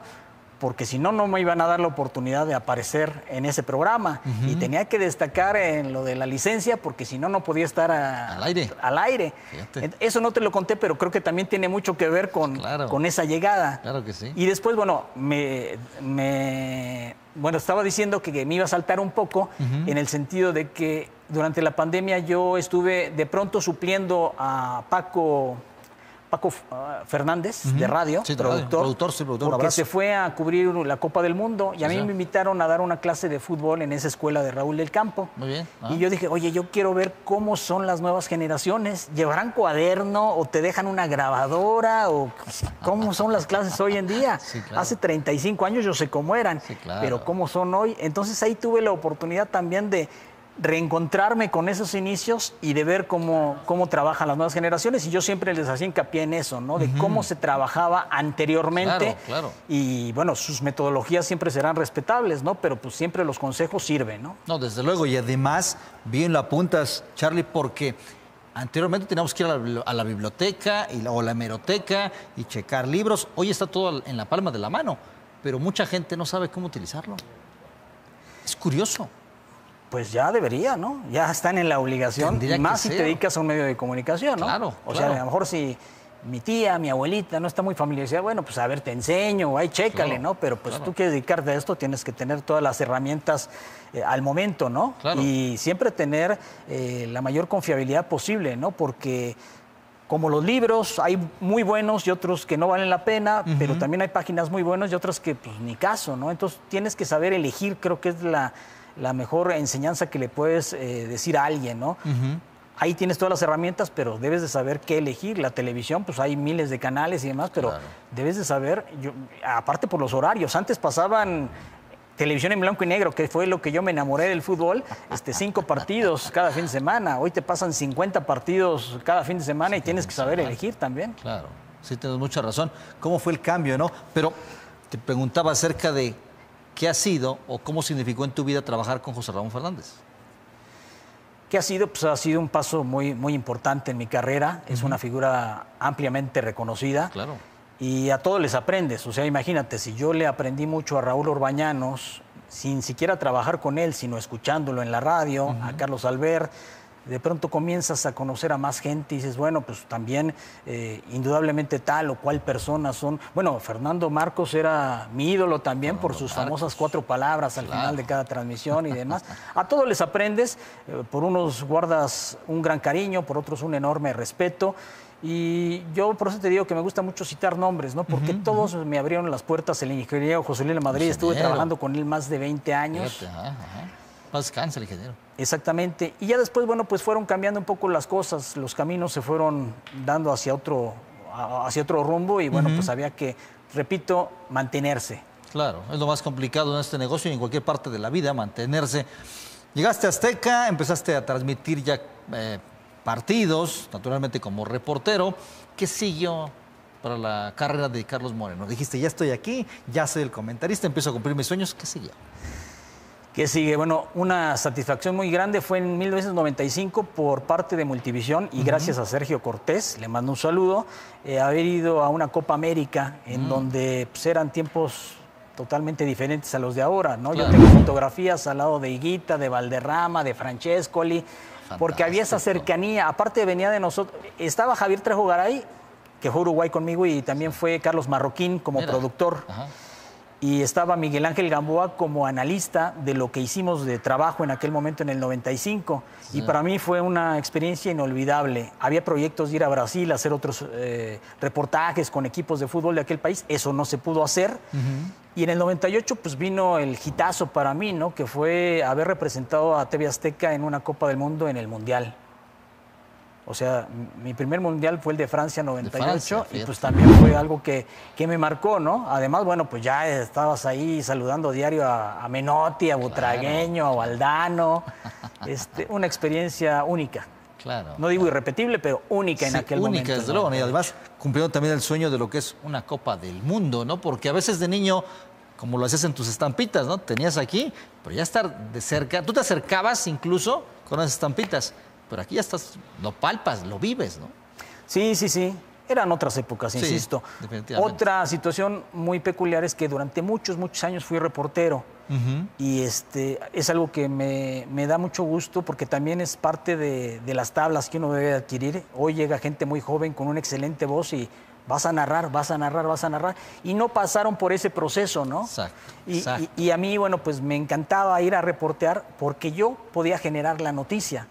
porque si no, no me iban a dar la oportunidad de aparecer en ese programa. Y tenía que destacar en lo de la licencia, porque si no, no podía estar al aire. Al aire. Fíjate. Eso no te lo conté, pero creo que también tiene mucho que ver con esa llegada. Claro que sí. Y después, bueno, bueno, estaba diciendo que me iba a saltar un poco en el sentido de que durante la pandemia yo estuve de pronto supliendo a Paco Fernández, de radio, Sí, de radio. Productor, sí, productor, un porque abrazo. se fue a cubrir la Copa del Mundo y a mí me invitaron a dar una clase de fútbol en esa escuela de Raúl del Campo. Muy bien. Y yo dije, oye, yo quiero ver cómo son las nuevas generaciones. ¿Llevarán cuaderno o te dejan una grabadora? ¿O cómo son las clases hoy en día? Sí, claro. Hace 35 años yo sé cómo eran, Sí, claro. pero cómo son hoy. Entonces ahí tuve la oportunidad también de reencontrarme con esos inicios y de ver cómo trabajan las nuevas generaciones. Y yo siempre les hacía hincapié en eso, ¿no? De cómo se trabajaba anteriormente. Claro. Y bueno, sus metodologías siempre serán respetables, ¿no? Pero pues siempre los consejos sirven, ¿no? No, desde luego. Y además, bien lo apuntas, Charlie, porque anteriormente teníamos que ir a la biblioteca o la hemeroteca y checar libros. Hoy está todo en la palma de la mano, pero mucha gente no sabe cómo utilizarlo. Es curioso. Pues ya debería, ¿no? Ya están en la obligación. Tendría Y más que si ser. te dedicas a un medio de comunicación, ¿no? Claro, O claro. sea, a lo mejor si mi tía, mi abuelita no está muy familiarizada, bueno, pues a ver, te enseño, ahí chécale, Claro, ¿no? Pero pues claro. tú quieres dedicarte a esto, tienes que tener todas las herramientas al momento, ¿no? Claro. Y siempre tener la mayor confiabilidad posible, ¿no? Porque como los libros, hay muy buenos y otros que no valen la pena, pero también hay páginas muy buenas y otras que pues ni caso, ¿no? Entonces tienes que saber elegir, creo que es la mejor enseñanza que le puedes decir a alguien, ¿no? Ahí tienes todas las herramientas, pero debes de saber qué elegir. La televisión, pues hay miles de canales y demás, pero debes de saber, aparte por los horarios, antes pasaban televisión en blanco y negro, que fue lo que yo me enamoré del fútbol, 5 partidos cada fin de semana. Hoy te pasan 50 partidos cada fin de semana y tienes que saber elegir también. Claro. sí, tienes mucha razón. ¿Cómo fue el cambio, no? Pero te preguntaba acerca de qué ha sido o cómo significó en tu vida trabajar con José Ramón Fernández. ¿Qué ha sido? Pues ha sido un paso muy, muy importante en mi carrera. Es una figura ampliamente reconocida. Claro. Y a todos les aprendes. O sea, imagínate, si yo le aprendí mucho a Raúl Orbañanos, sin siquiera trabajar con él, sino escuchándolo en la radio, a Carlos Albert, de pronto comienzas a conocer a más gente y dices, bueno, pues también indudablemente tal o cual persona son. Bueno, Fernando Marcos era mi ídolo también por sus famosas 4 palabras al final de cada transmisión y demás. A todos les aprendes, por unos guardas un gran cariño, por otros un enorme respeto. Y yo por eso te digo que me gusta mucho citar nombres, ¿no? Porque todos me abrieron las puertas. El ingeniero José Luis de Madrid, estuve trabajando con él más de 20 años. Fíjate, paz descanse el ingeniero. Exactamente. Y ya después, bueno, pues fueron cambiando un poco las cosas, los caminos se fueron dando hacia otro rumbo y bueno, pues había que, repito, mantenerse. Claro, es lo más complicado en este negocio y en cualquier parte de la vida, mantenerse. Llegaste a Azteca, empezaste a transmitir ya partidos, naturalmente como reportero. ¿Qué siguió para la carrera de Carlos Moreno? Dijiste, ya estoy aquí, ya soy el comentarista, empiezo a cumplir mis sueños. ¿Qué siguió? ¿Qué sigue? Bueno, una satisfacción muy grande fue en 1995 por parte de Multivisión y gracias a Sergio Cortés, le mando un saludo, haber ido a una Copa América en donde pues, eran tiempos totalmente diferentes a los de ahora, ¿no? Claro. Yo tengo fotografías al lado de Higuita, de Valderrama, de Francescoli, porque había esa cercanía. Aparte venía de nosotros, estaba Javier Trejo Garay, que fue a Uruguay conmigo, y también fue Carlos Marroquín como productor. Y estaba Miguel Ángel Gamboa como analista de lo que hicimos de trabajo en aquel momento en el 95. Sí. Y para mí fue una experiencia inolvidable. Había proyectos de ir a Brasil a hacer otros reportajes con equipos de fútbol de aquel país. Eso no se pudo hacer. Y en el 98 pues vino el hitazo para mí, ¿no? Que fue haber representado a TV Azteca en una Copa del Mundo en el Mundial. O sea, mi primer mundial fue el de Francia 98 de Francia, y pues también fue algo que me marcó, ¿no? Además, bueno, pues ya estabas ahí saludando diario a Menotti, a Butragueño, a Valdano. Una experiencia única. Claro. No digo irrepetible, pero única en aquel momento. Única, desde luego. Y además cumpliendo también el sueño de lo que es una Copa del Mundo, ¿no? Porque a veces de niño, como lo hacías en tus estampitas, ¿no? Tenías aquí, pero ya estar de cerca. Tú te acercabas incluso con las estampitas. Pero aquí ya estás, lo palpas, lo vives, ¿no? Sí, sí, sí. Eran otras épocas, insisto. Definitivamente. Otra situación muy peculiar es que durante muchos años fui reportero. Y es algo que me da mucho gusto porque también es parte de las tablas que uno debe adquirir. Hoy llega gente muy joven con una excelente voz y vas a narrar, vas a narrar, vas a narrar. Y no pasaron por ese proceso, ¿no? Exacto. Y a mí, bueno, pues me encantaba ir a reportear porque yo podía generar la noticia.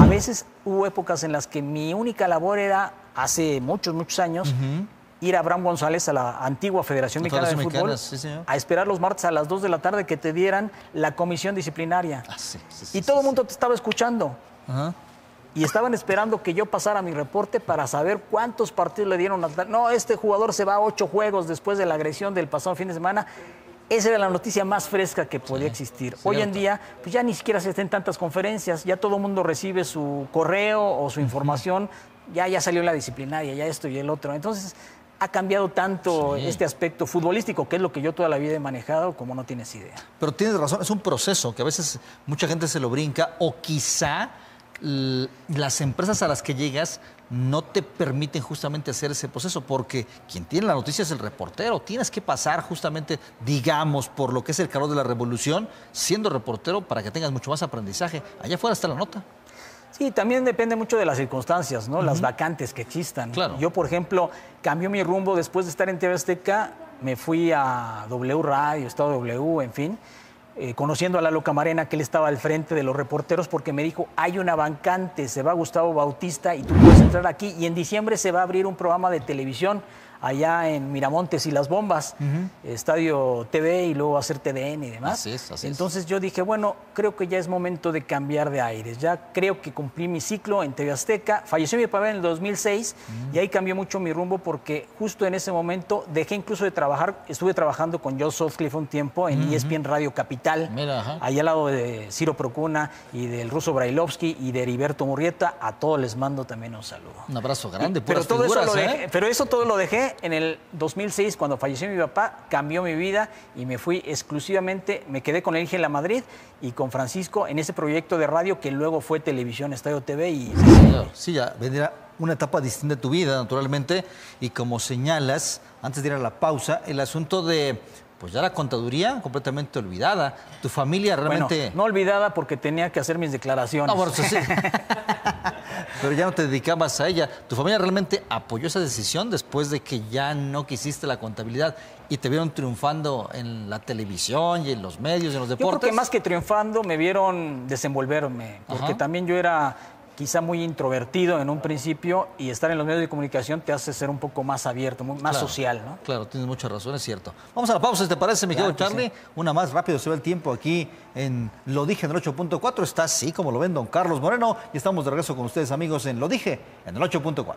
A veces hubo épocas en las que mi única labor era, hace muchos años, ir a Abraham González, a la antigua Federación Mexicana de Fútbol, a esperar los martes a las 2 de la tarde que te dieran la comisión disciplinaria. Y todo el mundo te estaba escuchando. Y estaban esperando que yo pasara mi reporte para saber cuántos partidos le dieron. No, este jugador se va a 8 juegos después de la agresión del pasado fin de semana. Esa era la noticia más fresca que podía existir. Hoy en día, pues ya ni siquiera se hacen tantas conferencias, ya todo el mundo recibe su correo o su información, ya salió la disciplinaria, ya esto y el otro. Entonces, ha cambiado tanto este aspecto futbolístico, que es lo que yo toda la vida he manejado, como no tienes idea. Pero tienes razón, es un proceso que a veces mucha gente se lo brinca, o quizá las empresas a las que llegas no te permiten justamente hacer ese proceso, porque quien tiene la noticia es el reportero. Tienes que pasar justamente, digamos, por lo que es el calor de la revolución, siendo reportero, para que tengas mucho más aprendizaje. Allá afuera está la nota. Sí, también depende mucho de las circunstancias, ¿no? Las vacantes que existan. Claro. Yo, por ejemplo, cambió mi rumbo después de estar en TV Azteca, me fui a W Radio, Estado W, en fin, conociendo a Lalo Camarena, que él estaba al frente de los reporteros, porque me dijo, hay una vacante, se va Gustavo Bautista y tú puedes entrar aquí. Y en diciembre se va a abrir un programa de televisión. allá en Miramontes y Las Bombas, Estadio TV y luego hacer TDN y demás. Así es. Entonces yo dije, bueno, creo que ya es momento de cambiar de aires. Ya creo que cumplí mi ciclo en TV Azteca. Falleció mi papá en el 2006 y ahí cambió mucho mi rumbo porque justo en ese momento dejé incluso de trabajar. Estuve trabajando con Joe Sutcliffe un tiempo en ESPN Radio Capital. Mira, ahí al lado de Ciro Procuna y del ruso Brailovsky y de Heriberto Murrieta. A todos les mando también un saludo. Un abrazo grande, pero todo figuras, eso lo dejé, pero eso todo lo dejé en el 2006 cuando falleció mi papá, cambió mi vida y me fui exclusivamente, me quedé con Elige La Madrid y con Francisco en ese proyecto de radio que luego fue Televisión Estadio TV y sí, señor. Sí, ya vendrá una etapa distinta de tu vida, naturalmente, y como señalas, antes de ir a la pausa, el asunto de pues ya la contaduría completamente olvidada. Tu familia realmente... Bueno, no olvidada porque tenía que hacer mis declaraciones. No, bueno, eso sí. Pero ya no te dedicabas a ella. ¿Tu familia realmente apoyó esa decisión después de que ya no quisiste la contabilidad y te vieron triunfando en la televisión y en los medios y en los deportes? Yo creo que más que triunfando me vieron desenvolverme, porque también yo era quizá muy introvertido en un principio y estar en los medios de comunicación te hace ser un poco más abierto, más social, ¿no? Claro, tienes mucha razón, es cierto. Vamos a la pausa, ¿te parece, mi querido Charlie? Sí. Una más rápido, se ve el tiempo aquí en Lo Dije en el 8.4. Está así como lo ven don Carlos Moreno y estamos de regreso con ustedes, amigos, en Lo Dije en el 8.4.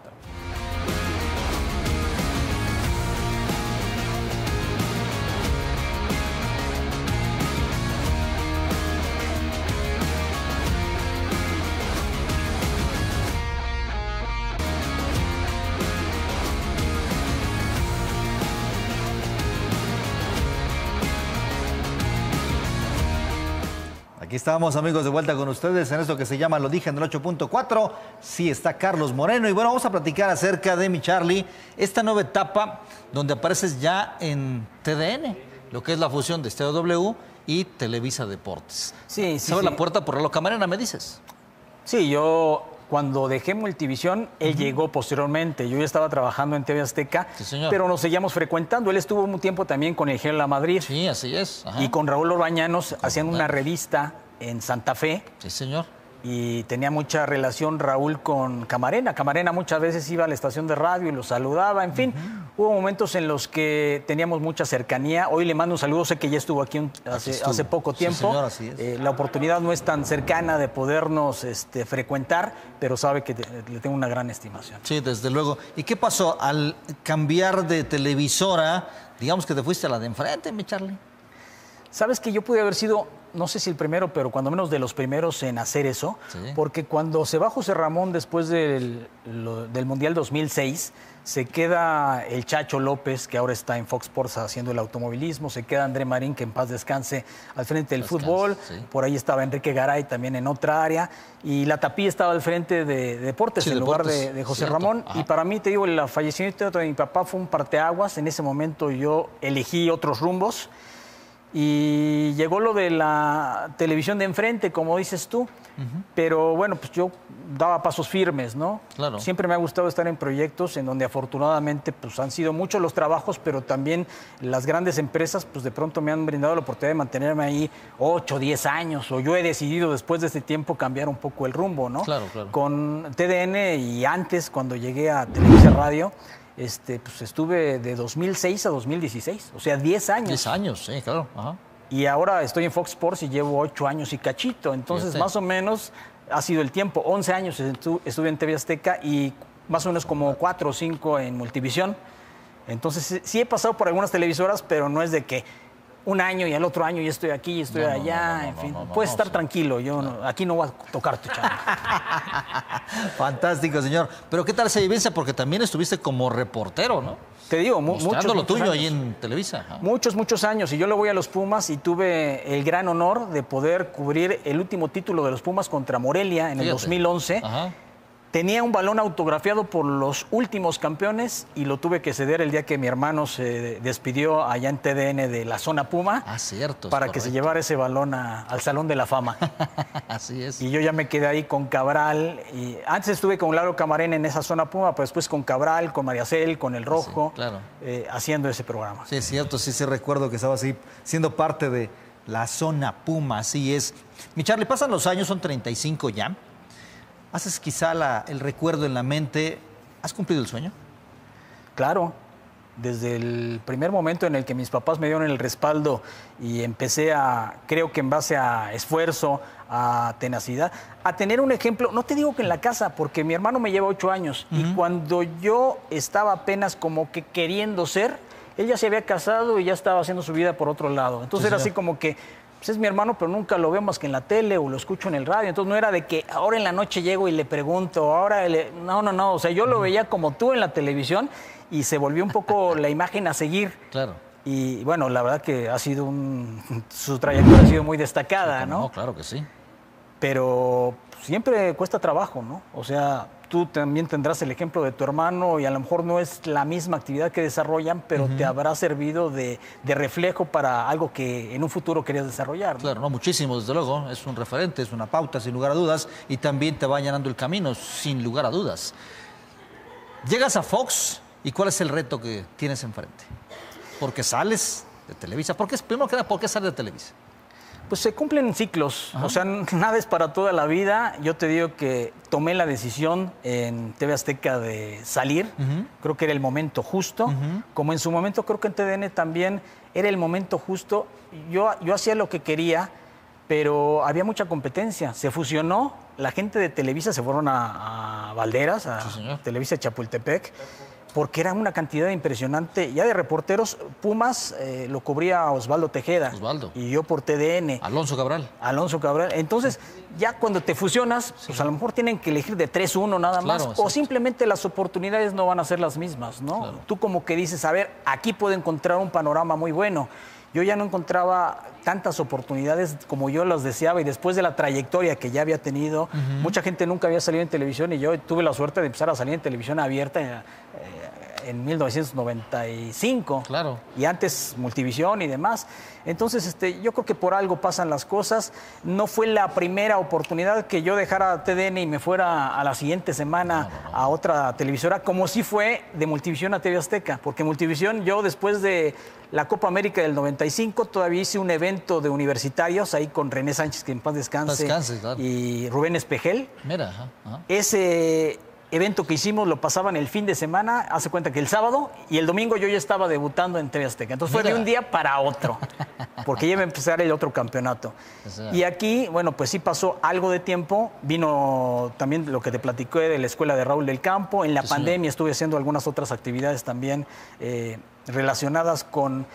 Aquí estamos, amigos, de vuelta con ustedes en esto que se llama Lo Dije en el 8.4. Sí, está Carlos Moreno. Y bueno, vamos a platicar acerca de mi Charlie, esta nueva etapa donde apareces ya en TDN, lo que es la fusión de Estadio W y Televisa Deportes. Sí, sí. Se abre la puerta por Reloj Camarena, me dices. Sí, yo cuando dejé Multivisión, él llegó posteriormente. Yo ya estaba trabajando en TV Azteca, pero nos seguíamos frecuentando. Él estuvo un tiempo también con Elige La Madrid. Sí, así es. Y con Raúl Orbañanos hacían una revista en Santa Fe. Sí, señor. Y tenía mucha relación Raúl con Camarena. Camarena muchas veces iba a la estación de radio y lo saludaba. En fin, hubo momentos en los que teníamos mucha cercanía. Hoy le mando un saludo, sé que ya estuvo aquí hace poco tiempo. Sí, señor, así es. La oportunidad no es tan cercana de podernos frecuentar, pero sabe que le tengo una gran estimación. Sí, desde luego. ¿Y qué pasó al cambiar de televisora? Digamos que te fuiste a la de enfrente, mi Charlie. Sabes que yo pude haber sido, no sé si el primero, pero cuando menos de los primeros en hacer eso, porque cuando se va José Ramón después del Mundial 2006, se queda el Chacho López, que ahora está en Fox Sports haciendo el automovilismo, se queda André Marín, que en paz descanse, al frente del fútbol, por ahí estaba Enrique Garay también en otra área, y la Tapía estaba al frente de Deportes en lugar de José Ramón, y para mí, te digo, el fallecimiento de mi papá fue un parteaguas. En ese momento yo elegí otros rumbos, y llegó lo de la televisión de enfrente, como dices tú, pero bueno, pues yo daba pasos firmes, ¿no? Claro. Siempre me ha gustado estar en proyectos en donde afortunadamente pues han sido muchos los trabajos, pero también las grandes empresas pues de pronto me han brindado la oportunidad de mantenerme ahí 8, 10 años, o yo he decidido después de este tiempo cambiar un poco el rumbo, ¿no? Claro, claro. Con TDN y antes, cuando llegué a Televisa Radio, pues estuve de 2006 a 2016, o sea, 10 años. 10 años, sí, claro. Ajá. Y ahora estoy en Fox Sports y llevo 8 años y cachito, entonces más o menos ha sido el tiempo. 11 años estuve en TV Azteca y más o menos como 4 o 5 en Multivisión. Entonces sí he pasado por algunas televisoras, pero no es de que un año y al otro año ya estoy aquí, estoy allá, en fin. Puedes estar tranquilo, aquí no voy a tocar tu chamba. Fantástico, señor. Pero ¿qué tal esa vivencia? Porque también estuviste como reportero, ¿no? Te digo, mostrando lo tuyo ahí en Televisa. Ajá. Muchos años. Y yo le voy a los Pumas y tuve el gran honor de poder cubrir el último título de los Pumas contra Morelia en el 2011. Ajá. Tenía un balón autografiado por los últimos campeones y lo tuve que ceder el día que mi hermano se despidió allá en TDN de la zona Puma. Ah, cierto. Para que se llevara ese balón al Salón de la Fama. Así es. Y yo ya me quedé ahí con Cabral. Y antes estuve con Lalo Camarena en esa zona Puma, pero después con Cabral, con Mariacel, con El Rojo, sí, claro. Haciendo ese programa. Sí, es cierto. Sí recuerdo que estaba así siendo parte de la zona Puma. Así es. Mi Charlie, pasan los años, son 35 ya. ¿Haces quizá el recuerdo en la mente? ¿Has cumplido el sueño? Claro. Desde el primer momento en el que mis papás me dieron el respaldo y empecé creo que en base a esfuerzo, a tenacidad, a tener un ejemplo, no te digo que en la casa, porque mi hermano me lleva 8 años, y cuando yo estaba apenas como que queriendo ser, él ya se había casado y ya estaba haciendo su vida por otro lado. Entonces era así como que, pues es mi hermano, pero nunca lo veo más que en la tele o lo escucho en el radio. Entonces no era de que ahora en la noche llego y le pregunto, no. O sea, yo lo veía como tú en la televisión y se volvió un poco la imagen a seguir. Claro. Y bueno, la verdad que ha sido su trayectoria ha sido muy destacada, Sí, ¿no? No, claro que sí. Pero siempre cuesta trabajo, ¿no? O sea, tú también tendrás el ejemplo de tu hermano y a lo mejor no es la misma actividad que desarrollan, pero te habrá servido de reflejo para algo que en un futuro querías desarrollar, ¿no? Claro, no, muchísimo, desde luego. Es un referente, es una pauta, sin lugar a dudas, y también te va allanando el camino, sin lugar a dudas. Llegas a Fox, ¿y cuál es el reto que tienes enfrente? Porque sales de Televisa. Primero que nada, ¿por qué sales de Televisa? Pues se cumplen ciclos, o sea, nada es para toda la vida. Yo te digo que tomé la decisión en TV Azteca de salir, creo que era el momento justo, como en su momento creo que en TDN también era el momento justo. Yo hacía lo que quería, pero había mucha competencia, se fusionó, la gente de Televisa se fueron a Valderas, a Televisa Chapultepec, porque era una cantidad impresionante, ya de reporteros. Pumas lo cubría Osvaldo Tejeda. Osvaldo. Y yo por TDN. Alonso Cabral. Entonces, ya cuando te fusionas, pues a lo mejor tienen que elegir de 3-1 nada más. Exacto. O simplemente las oportunidades no van a ser las mismas, ¿no? Claro. Tú como que dices, a ver, aquí puedo encontrar un panorama muy bueno. Yo ya no encontraba tantas oportunidades como yo las deseaba, y después de la trayectoria que ya había tenido, mucha gente nunca había salido en televisión y yo tuve la suerte de empezar a salir en televisión abierta en 1995. Claro. Y antes Multivisión y demás. Entonces, yo creo que por algo pasan las cosas. No fue la primera oportunidad que yo dejara TDN y me fuera a la siguiente semana a otra televisora, como sí fue de Multivisión a TV Azteca. Porque Multivisión, yo después de la Copa América del 95, todavía hice un evento de universitarios ahí con René Sánchez, que en paz descanse, claro. y Rubén Espejel. Mira, Ese evento que hicimos lo pasaban el fin de semana, hace cuenta que el sábado, y el domingo yo ya estaba debutando en TV Azteca. Entonces fue de un día para otro, porque ya iba a empezar el otro campeonato. Y aquí, bueno, pues sí pasó algo de tiempo. Vino también lo que te platiqué de la escuela de Raúl del Campo. En la pandemia estuve haciendo algunas otras actividades también relacionadas con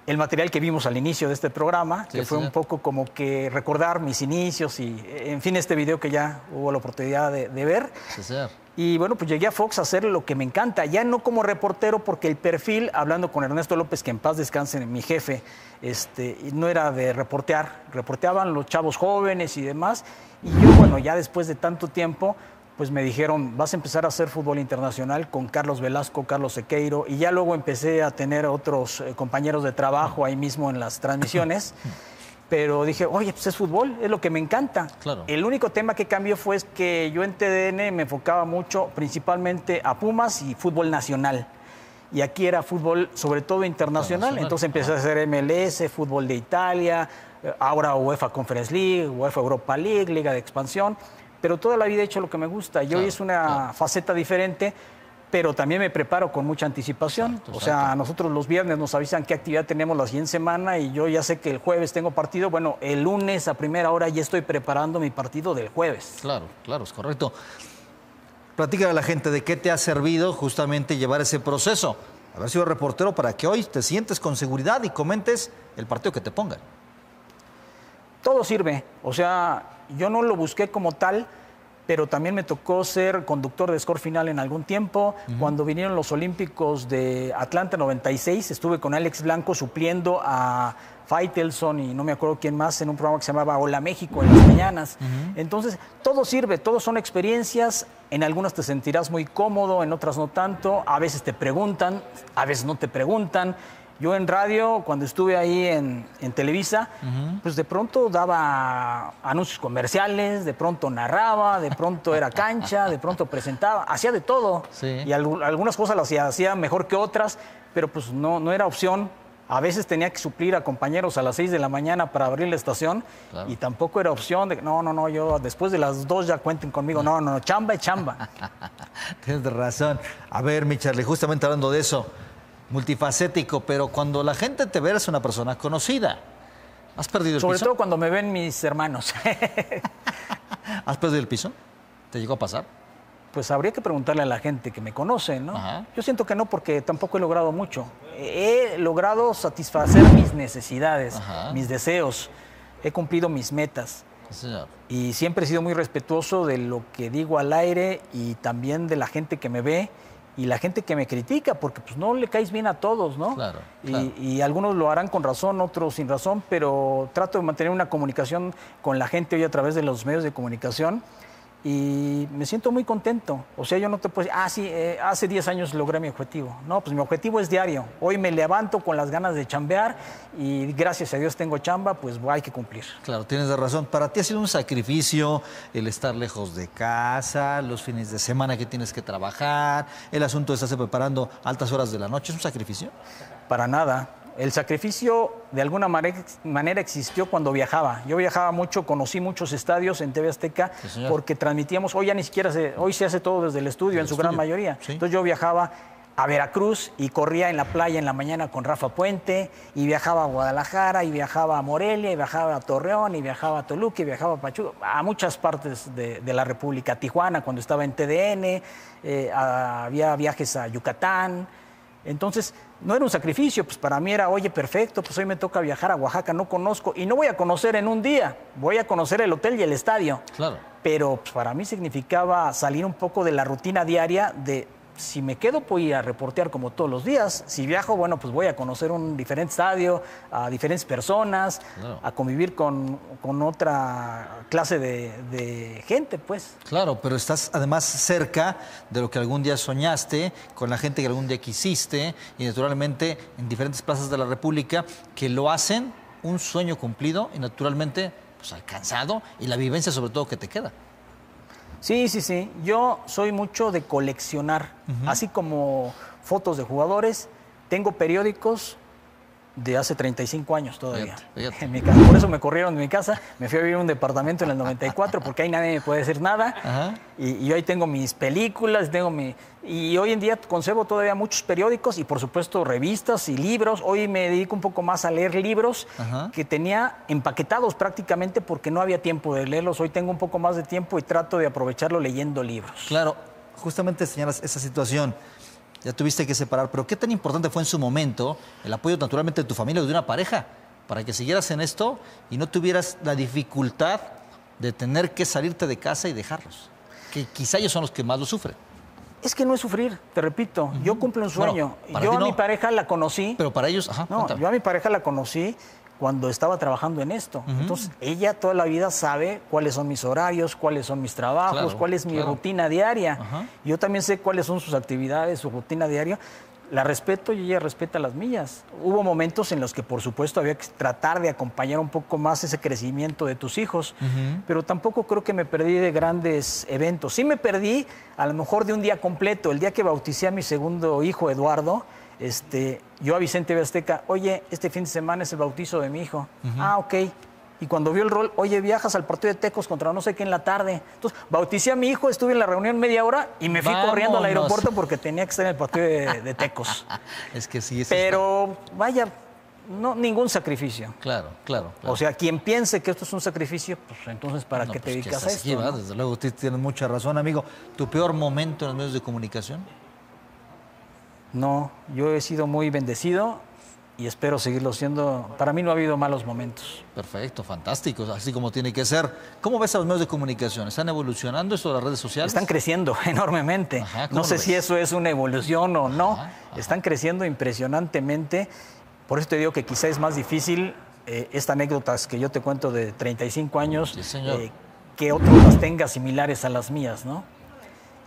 el material que vimos al inicio de este programa, que fue un poco como que recordar mis inicios y, en fin, este video que ya hubo la oportunidad de ver. Y bueno, pues llegué a Fox a hacer lo que me encanta, ya no como reportero, porque el perfil, hablando con Ernesto López, que en paz descanse, mi jefe, no era de reportear, reporteaban los chavos jóvenes y demás. Y yo, bueno, ya después de tanto tiempo, pues me dijeron, vas a empezar a hacer fútbol internacional con Carlos Velasco, Carlos Sequeiro, y ya luego empecé a tener otros compañeros de trabajo ahí mismo en las transmisiones. Pero dije, oye, pues es fútbol, es lo que me encanta. Claro. El único tema que cambió fue que yo en TDN me enfocaba mucho principalmente a Pumas y fútbol nacional. Y aquí era fútbol sobre todo internacional. Entonces empecé a hacer MLS, fútbol de Italia, ahora UEFA Conference League, UEFA Europa League, Liga de Expansión. Pero toda la vida he hecho lo que me gusta. Y hoy es una faceta diferente, pero también me preparo con mucha anticipación. O sea, nosotros los viernes nos avisan qué actividad tenemos la siguiente semana, y yo ya sé que el jueves tengo partido. Bueno, el lunes a primera hora ya estoy preparando mi partido del jueves. Claro, es correcto. Platícale a la gente de qué te ha servido justamente llevar ese proceso. Haber sido reportero para que hoy te sientes con seguridad y comentes el partido que te pongan. Todo sirve. O sea, yo no lo busqué como tal, pero también me tocó ser conductor de Score Final en algún tiempo. Cuando vinieron los Olímpicos de Atlanta 96, estuve con Alex Blanco supliendo a Faitelson y no me acuerdo quién más en un programa que se llamaba Hola México en las mañanas. Entonces, todo sirve, todos son experiencias. En algunas te sentirás muy cómodo, en otras no tanto. A veces te preguntan, a veces no te preguntan. Yo en radio, cuando estuve ahí en Televisa, pues de pronto daba anuncios comerciales, de pronto narraba, de pronto era cancha, de pronto presentaba, hacía de todo. Y algunas cosas las hacía mejor que otras, pero pues no era opción. A veces tenía que suplir a compañeros a las 6 de la mañana para abrir la estación, y tampoco era opción de, no, yo después de las 2 ya cuenten conmigo. No, chamba es chamba. Tienes razón. A ver, mi Charlie, justamente hablando de eso, multifacético, pero cuando la gente te ve eres una persona conocida. ¿Has perdido el piso? Sobre todo cuando me ven mis hermanos. ¿Has perdido el piso? ¿Te llegó a pasar? Pues habría que preguntarle a la gente que me conoce, ¿no? Ajá. Yo siento que no, porque tampoco he logrado mucho. He logrado satisfacer mis necesidades, Ajá. mis deseos. He cumplido mis metas. Sí, señor. Y siempre he sido muy respetuoso de lo que digo al aire y también de la gente que me ve y la gente que me critica, porque pues no le caes bien a todos, ¿no? Claro, Y, claro. y algunos lo harán con razón, otros sin razón, pero trato de mantener una comunicación con la gente hoy a través de los medios de comunicación y me siento muy contento. O sea, yo no te puedo decir, sí, hace 10 años logré mi objetivo. No, pues mi objetivo es diario. Hoy me levanto con las ganas de chambear y gracias a Dios tengo chamba, pues hay que cumplir. Claro, tienes razón. Para ti ha sido un sacrificio el estar lejos de casa, los fines de semana que tienes que trabajar, el asunto de estarse preparando altas horas de la noche. ¿Es un sacrificio? Para nada. El sacrificio de alguna manera existió cuando viajaba. Yo viajaba mucho, conocí muchos estadios en TV Azteca Sí, porque transmitíamos, hoy ya ni siquiera hoy se hace todo desde el estudio, en su gran mayoría. Sí. Entonces yo viajaba a Veracruz y corría en la playa en la mañana con Rafa Puente, y viajaba a Guadalajara, y viajaba a Morelia, y viajaba a Torreón, y viajaba a Toluca, y viajaba a Pachuca, a muchas partes de la República. Tijuana, cuando estaba en TDN, había viajes a Yucatán. Entonces, no era un sacrificio, pues para mí era, oye, perfecto, pues hoy me toca viajar a Oaxaca, no conozco, y no voy a conocer en un día, voy a conocer el hotel y el estadio. Claro. Pero pues, para mí significaba salir un poco de la rutina diaria de, si me quedo, voy a ir a reportear como todos los días. Si viajo, bueno, pues voy a conocer un diferente estadio, a diferentes personas, Claro. a convivir con otra clase de gente, pues. Claro, pero estás además cerca de lo que algún día soñaste, con la gente que algún día quisiste y naturalmente en diferentes plazas de la República que lo hacen un sueño cumplido y naturalmente pues, alcanzado y la vivencia sobre todo que te queda. Sí, sí, sí. Yo soy mucho de coleccionar, así como fotos de jugadores. Tengo periódicos de hace 35 años todavía. Fíjate. En mi casa. Por eso me corrieron de mi casa. Me fui a vivir en un departamento en el 94 porque ahí nadie me puede decir nada. Ajá. Y yo ahí tengo mis películas, y hoy en día conservo todavía muchos periódicos y por supuesto revistas y libros. Hoy me dedico un poco más a leer libros Ajá. que tenía empaquetados prácticamente porque no había tiempo de leerlos. Hoy tengo un poco más de tiempo y trato de aprovecharlo leyendo libros. Claro, justamente señalas esa situación. Ya tuviste que separar, pero ¿qué tan importante fue en su momento el apoyo naturalmente de tu familia o de una pareja para que siguieras en esto y no tuvieras la dificultad de tener que salirte de casa y dejarlos? Que quizá ellos son los que más lo sufren. Es que no es sufrir, te repito. Yo cumplo un sueño. Bueno, para yo ti a no. mi pareja la conocí. Pero para ellos, ajá, No, cuéntame. yo a mi pareja la conocí cuando estaba trabajando en esto. Entonces, ella toda la vida sabe cuáles son mis horarios, cuáles son mis trabajos, Claro, cuál es mi claro. rutina diaria. Ajá. Yo también sé cuáles son sus actividades, su rutina diaria. La respeto y ella respeta las mías. Hubo momentos en los que, por supuesto, había que tratar de acompañar un poco más ese crecimiento de tus hijos, pero tampoco creo que me perdí de grandes eventos. Sí me perdí, a lo mejor, de un día completo. El día que bauticé a mi segundo hijo, Eduardo, yo avisé en TV Azteca, oye, este fin de semana es el bautizo de mi hijo. Ah, ok. Y cuando vio el rol, oye, viajas al partido de Tecos contra no sé qué en la tarde. Entonces, bauticé a mi hijo, estuve en la reunión media hora y me fui corriendo al Vámonos. aeropuerto porque tenía que estar en el partido de Tecos. Es que sí, es Pero, vaya, no, ningún sacrificio. Claro. O sea, quien piense que esto es un sacrificio, pues entonces, ¿para No, qué te pues, dedicas que a es así, esto? ¿va? ¿no? Desde luego, usted tiene mucha razón, amigo. ¿Tu peor momento en los medios de comunicación? No, yo he sido muy bendecido y espero seguirlo siendo. Para mí no ha habido malos momentos. Perfecto, fantástico, así como tiene que ser. ¿Cómo ves a los medios de comunicación? ¿Están evolucionando esto de las redes sociales? Están creciendo enormemente. Ajá, ¿cómo No sé lo si ves? eso es una evolución o no. Ajá. Están creciendo impresionantemente. Por eso te digo que quizá es más difícil esta anécdotas que yo te cuento de 35 años, Sí, señor. que otros las tenga similares a las mías, ¿no?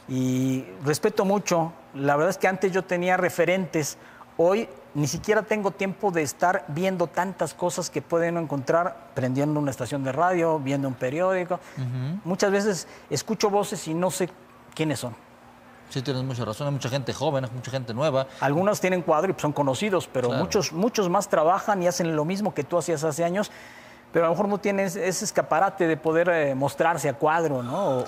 Y respeto mucho. La verdad es que antes yo tenía referentes. Hoy ni siquiera tengo tiempo de estar viendo tantas cosas que pueden encontrar prendiendo una estación de radio, viendo un periódico. Muchas veces escucho voces y no sé quiénes son. Sí, tienes mucha razón. Hay mucha gente joven, hay mucha gente nueva. Algunos tienen cuadro y son conocidos, pero Claro. muchos más trabajan y hacen lo mismo que tú hacías hace años, pero a lo mejor no tiene ese escaparate de poder mostrarse a cuadro, ¿no?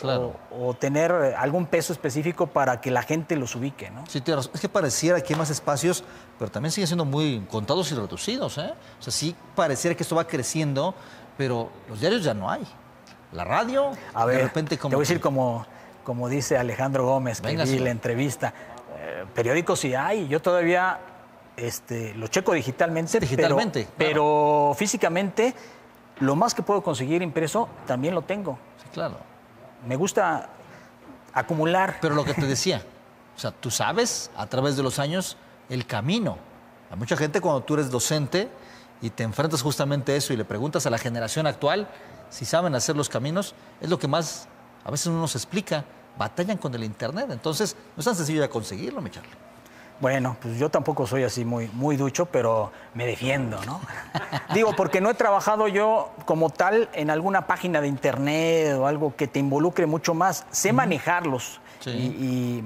O tener algún peso específico para que la gente los ubique, ¿no? Sí, tienes razón. Es que pareciera que hay más espacios, pero también siguen siendo muy contados y reducidos, ¿eh? O sea, sí pareciera que esto va creciendo, pero los diarios ya no hay. La radio, a ver, de repente como... Te voy a decir como dice Alejandro Gómez, que vi la entrevista. Periódicos sí hay, yo todavía lo checo digitalmente, pero físicamente lo más que puedo conseguir impreso también lo tengo. Sí, claro. Me gusta acumular. Pero lo que te decía, o sea, tú sabes a través de los años el camino. Hay mucha gente cuando tú eres docente y te enfrentas justamente a eso y le preguntas a la generación actual si saben hacer los caminos, es lo que más a veces uno nos explica. Batallan con el internet, entonces no es tan sencillo de conseguirlo, mi Charlie. Bueno, pues yo tampoco soy así muy ducho, pero me defiendo, ¿no? Digo, porque no he trabajado yo como tal en alguna página de internet o algo que te involucre mucho más. Sé manejarlos y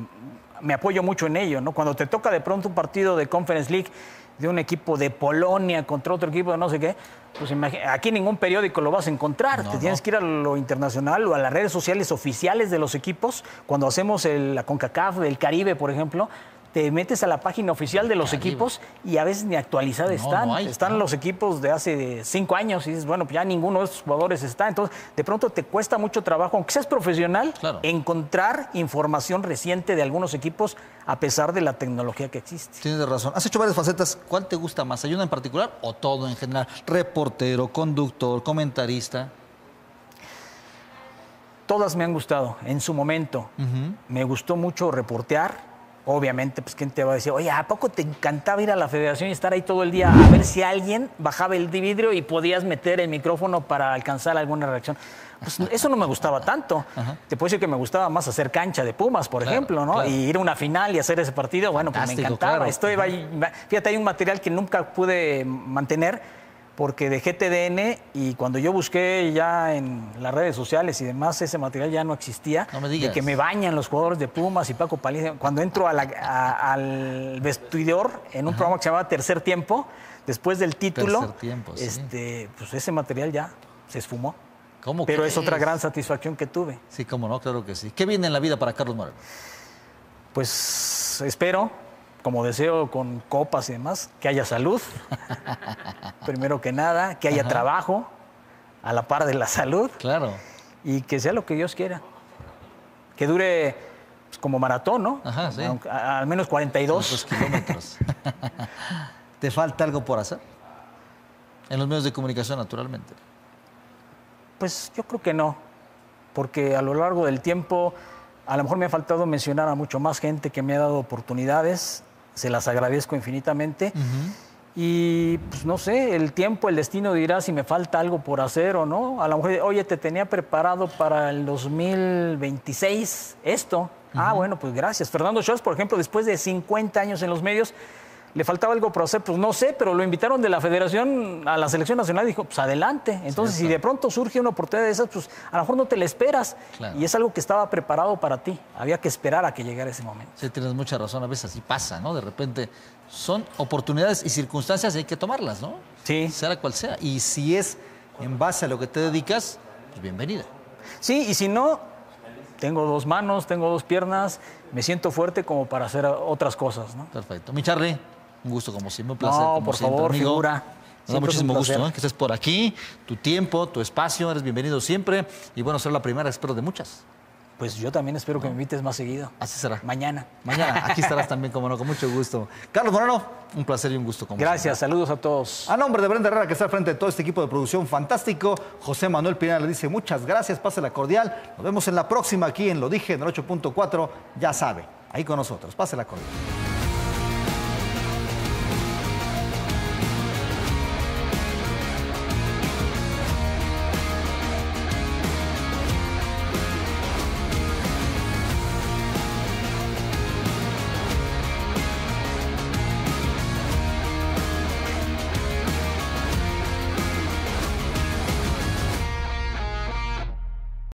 me apoyo mucho en ello, ¿no? Cuando te toca de pronto un partido de Conference League de un equipo de Polonia contra otro equipo de no sé qué, pues aquí en ningún periódico lo vas a encontrar. Te tienes que ir a lo internacional o a las redes sociales oficiales de los equipos. Cuando hacemos la CONCACAF del Caribe, por ejemplo, te metes a la página oficial de los equipos y a veces ni actualizada están. Están los equipos de hace 5 años y dices, bueno, pues ya ninguno de estos jugadores está. Entonces, de pronto te cuesta mucho trabajo, aunque seas profesional, encontrar información reciente de algunos equipos a pesar de la tecnología que existe. Tienes razón. Has hecho varias facetas. ¿Cuál te gusta más? ¿Hay una en particular o todo en general? Reportero, conductor, comentarista. Todas me han gustado en su momento. Me gustó mucho reportear. Obviamente, pues, ¿quién te va a decir? Oye, ¿a poco te encantaba ir a la federación y estar ahí todo el día a ver si alguien bajaba el vidrio y podías meter el micrófono para alcanzar alguna reacción? Pues eso no me gustaba tanto. Te puedo decir que me gustaba más hacer cancha de Pumas, por ejemplo, ¿no? Y ir a una final y hacer ese partido, bueno, pues me encantaba. Fíjate, hay un material que nunca pude mantener porque dejé TDN y cuando yo busqué ya en las redes sociales y demás, ese material ya no existía. No me digas. De que me bañan los jugadores de Pumas y Paco Paliza. Cuando entro al vestidor en un programa que se llamaba Tercer Tiempo, después del título, Tercer Tiempo, pues ese material ya se esfumó. ¿Cómo Pero crees? es otra gran satisfacción que tuve. Sí, cómo no, claro que sí. ¿Qué viene en la vida para Carlos Moreno? Pues espero, como deseo con copas y demás, que haya salud, primero que nada, que haya trabajo a la par de la salud. Claro. Y que sea lo que Dios quiera. Que dure pues, como maratón, ¿no? Ajá, sí. Al menos 42 kilómetros. ¿Te falta algo por hacer? En los medios de comunicación, naturalmente. Pues yo creo que no, porque a lo largo del tiempo a lo mejor me ha faltado mencionar a mucho más gente que me ha dado oportunidades, se las agradezco infinitamente. Y pues no sé, el tiempo, el destino dirá si me falta algo por hacer o no. A lo mejor, oye, te tenía preparado para el 2026 esto. Ah, bueno, pues gracias. Fernando Schwartz, por ejemplo, después de 50 años en los medios, le faltaba algo por hacer, pues no sé, pero lo invitaron de la federación a la selección nacional y dijo, pues adelante. Entonces, si de pronto surge una oportunidad de esas, pues a lo mejor no te la esperas. Claro. Y es algo que estaba preparado para ti. Había que esperar a que llegara ese momento. Sí, tienes mucha razón. A veces así pasa, ¿no? De repente son oportunidades y circunstancias y hay que tomarlas, ¿no? Sí. Sea cual sea. Y si es en base a lo que te dedicas, pues bienvenida. Sí, y si no, tengo 2 manos, tengo 2 piernas, me siento fuerte como para hacer otras cosas, ¿no? Perfecto. Mi Charlie, un gusto como siempre, un placer. No, como por siempre, favor, amigo. figura. Nos da muchísimo gusto, ¿no? Que estés por aquí, tu tiempo, tu espacio, eres bienvenido siempre. Y bueno, será la primera, espero, de muchas. Pues yo también espero que me invites más seguido. Así será. Mañana. Mañana, aquí estarás también, como no, con mucho gusto. Carlos Moreno, un placer y un gusto. Como Gracias, siempre. saludos a todos. A nombre de Brenda Herrera, que está al frente de todo este equipo de producción fantástico, José Manuel Pineda le dice muchas gracias, pásela cordial. Nos vemos en la próxima aquí en Lo Dije, en el 8.4, ya sabe, ahí con nosotros. Pásela cordial.